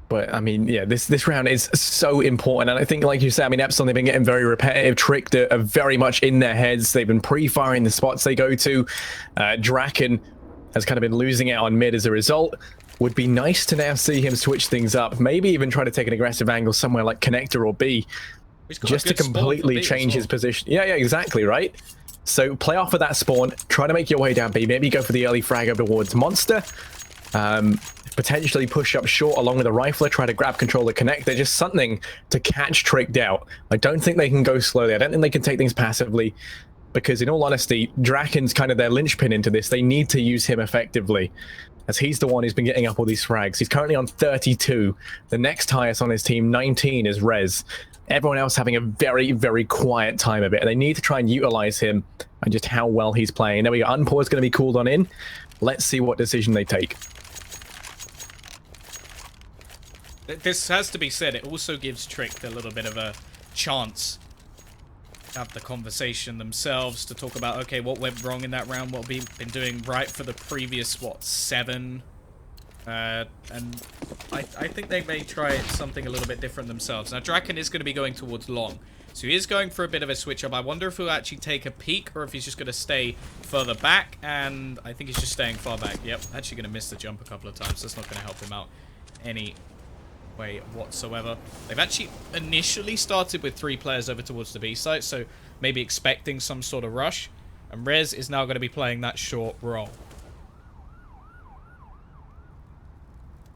But, I mean, yeah, this round is so important. And I think, like you said, I mean, Epsilon, they've been getting very repetitive. Tricked are very much in their heads. They've been pre-firing the spots they go to. Draken has kind of been losing out on mid as a result. Would be nice to now see him switch things up. Maybe even try to take an aggressive angle somewhere like Connector or B. Just to completely change his position. Yeah, exactly, right? So play off of that spawn. Try to make your way down B. Maybe go for the early frag over towards Monster. Potentially push up short along with a rifler, try to grab control of Connector, just something to catch Tricked out. I don't think they can go slowly. I don't think they can take things passively, because in all honesty, Draken's kind of their linchpin into this. They need to use him effectively, as he's the one who's been getting up all these frags. He's currently on 32. The next highest on his team, 19, is Rez. Everyone else having a very, very quiet time of it, and they need to try and utilize him and just how well he's playing. There we go. Unpause is going to be called on in. Let's see what decision they take. This has to be said, it also gives Tricked a little bit of a chance to have the conversation themselves, to talk about, okay, what went wrong in that round, what we've been doing right for the previous, 7? And I think they may try something a little bit different themselves. Now, Draken is going to be going towards long, so he is going for a bit of a switch up. I wonder if he'll actually take a peek, or if he's just going to stay further back, and I think he's just staying far back. Yep, actually going to miss the jump a couple of times. That's not going to help him out any way whatsoever. They've actually initially started with 3 players over towards the B site, so maybe expecting some sort of rush, and Rez is now going to be playing that short role.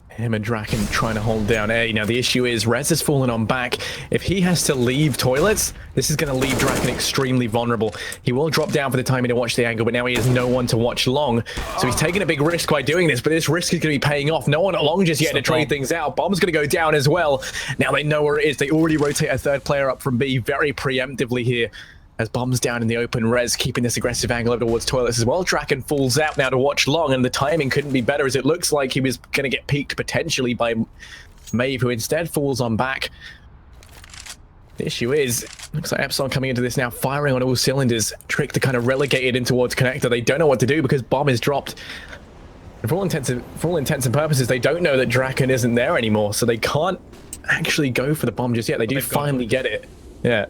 Him and Draken trying to hold down A. Now, the issue is Rez has fallen on back. If he has to leave toilets, this is going to leave Draken extremely vulnerable. He will drop down for the timing to watch the angle, but now he has no one to watch long. So he's taking a big risk by doing this, but this risk is going to be paying off. No one at long just yet to trade things out. Bomb's going to go down as well. Now they know where it is. They already rotate a third player up from B very preemptively here. As Bomb's down in the open, Rez keeping this aggressive angle over towards toilets as well. Draken falls out now to watch long, and the timing couldn't be better, as it looks like he was going to get peeked potentially by Maeve, who instead falls on back. The issue is, looks like Epsilon coming into this now, firing on all cylinders. Tricked to kind of relegated in towards Connector. They don't know what to do because Bomb is dropped. And for all intents and purposes, they don't know that Draken isn't there anymore, so they can't actually go for the bomb just yet. They do finally get it. Yeah.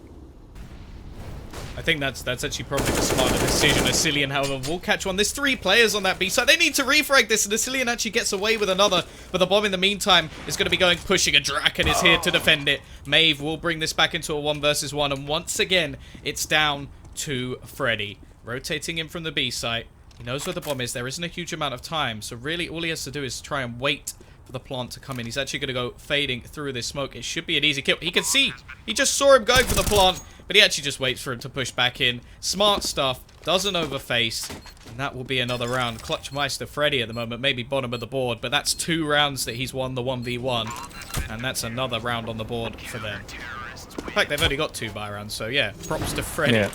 I think that's actually probably the smarter decision. Epsilon, however, will catch one. There's 3 players on that B side. They need to refrag this, and Epsilon actually gets away with another. But the bomb in the meantime is going to be going pushing. A Draken is here to defend it. Maeve will bring this back into a 1 versus 1, and once again, it's down to Freddy. Rotating in from the B site. He knows where the bomb is. There isn't a huge amount of time, so really all he has to do is try and wait for the plant to come in. He's actually going to go fading through this smoke. It should be an easy kill. He can see. He just saw him going for the plant, but he actually just waits for him to push back in. Smart stuff. Doesn't overface. And that will be another round. Clutchmeister Freddy at the moment, maybe bottom of the board, but that's 2 rounds that he's won the 1v1. And that's another round on the board for them. In fact, they've only got 2 buy rounds, so yeah, props to Freddy. Yeah.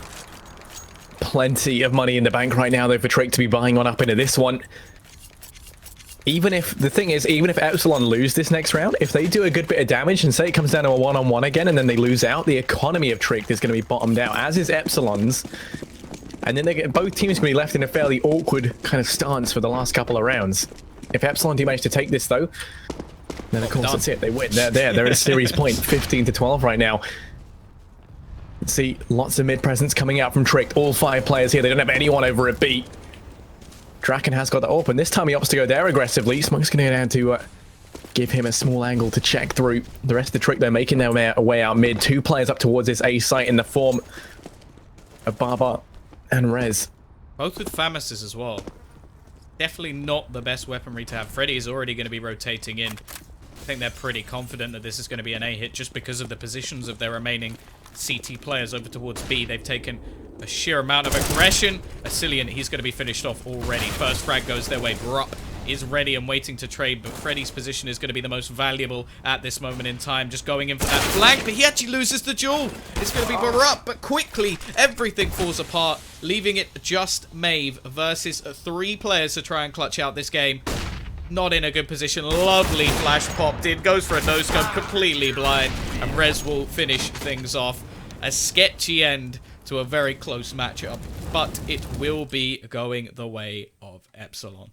Plenty of money in the bank right now, though, for Trick to be buying on up into this one. Even if, the thing is, even if Epsilon lose this next round, if they do a good bit of damage and say it comes down to a one-on-one again and then they lose out, the economy of Trick is going to be bottomed out, as is Epsilon's. And then both teams are going to be left in a fairly awkward kind of stance for the last couple of rounds. If Epsilon do manage to take this, though, then of course that's it. They win. They're there. They're at a series point, 15-12 right now. Let's see, lots of mid-presence coming out from Trick. All 5 players here. They don't have anyone over at B. Draken has got that open. This time he opts to go there aggressively. Smoke's going to go down to give him a small angle to check through. The rest of the Trick, they're making their way out mid. 2 players up towards this A site in the form of Barbar and Rez. Both with Famises as well. definitely not the best weaponry to have. Freddy is already going to be rotating in. I think they're pretty confident that this is going to be an A hit just because of the positions of their remaining CT players over towards B. They've taken a sheer amount of aggression. Epsilon, he's going to be finished off already. First frag goes their way. Brupp is ready and waiting to trade, but Freddy's position is going to be the most valuable at this moment in time. Just going in for that flank, but he actually loses the duel. It's going to be Brupp, but quickly everything falls apart, leaving it just Maeve versus 3 players to try and clutch out this game. Not in a good position. Lovely flash popped in. Goes for a no-scope, completely blind. And Rez will finish things off. A sketchy end to a very close matchup. But it will be going the way of Epsilon.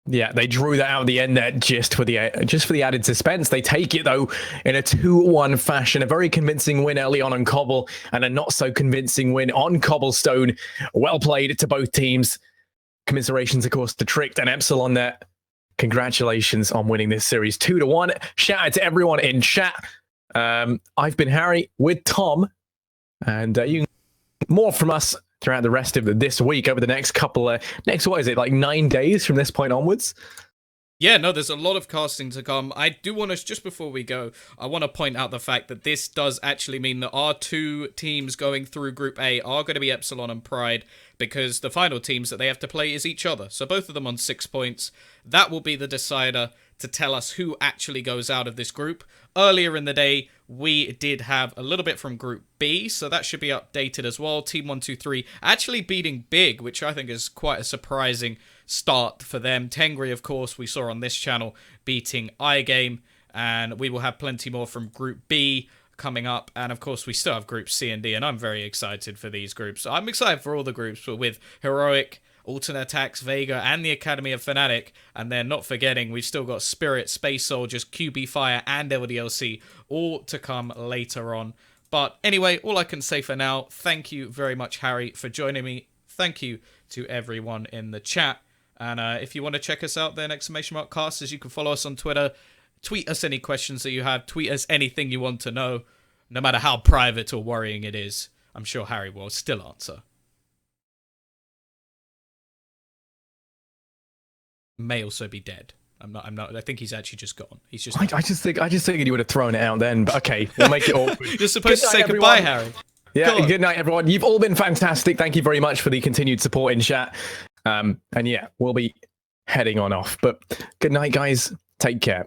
Yeah, they drew that out at the end there just for the added suspense. They take it, though, in a 2-1 fashion. A very convincing win early on Cobble, and a not-so-convincing win on Cobblestone. Well played to both teams. Commiserations, of course, to Tricked and Epsilon there. Congratulations on winning this series 2-1. Shout out to everyone in chat. I've been Harry with Tom, and you can more from us throughout the rest of this week over the next couple of what is it, like 9 days from this point onwards? Yeah, no, there's a lot of casting to come. I do want to, just before we go, I want to point out the fact that this does actually mean that our 2 teams going through Group A are going to be Epsilon and Pride, because the final teams that they have to play is each other. So both of them on 6 points. That will be the decider to tell us who actually goes out of this group. Earlier in the day, we did have a little bit from Group B, so that should be updated as well. Team 123 actually beating Big, which I think is quite a surprising start for them. Tengri, of course, we saw on this channel beating iGame, and we will have plenty more from Group B coming up. And of course, we still have Group C and D, and I'm very excited for these groups. I'm excited for all the groups, but with Heroic, Alternate Attacks, Vega, and the Academy of Fnatic, and then not forgetting, we've still got Spirit, Space Soldiers, QB Fire, and LDLC, all to come later on. But anyway, all I can say for now, thank you very much, Harry, for joining me. Thank you to everyone in the chat. And if you want to check us out, then !casters, you can follow us on Twitter. Tweet us any questions that you have. Tweet us anything you want to know, no matter how private or worrying it is. I'm sure Harry will still answer. May also be dead. I'm not. I think he's actually just gone. He's just. I just think you would have thrown it out then. But okay, we'll make it awkward. You're supposed to say goodbye, Harry. Yeah. Good night, everyone. You've all been fantastic. Thank you very much for the continued support in chat. And yeah, we'll be heading on off. But good night, guys. Take care.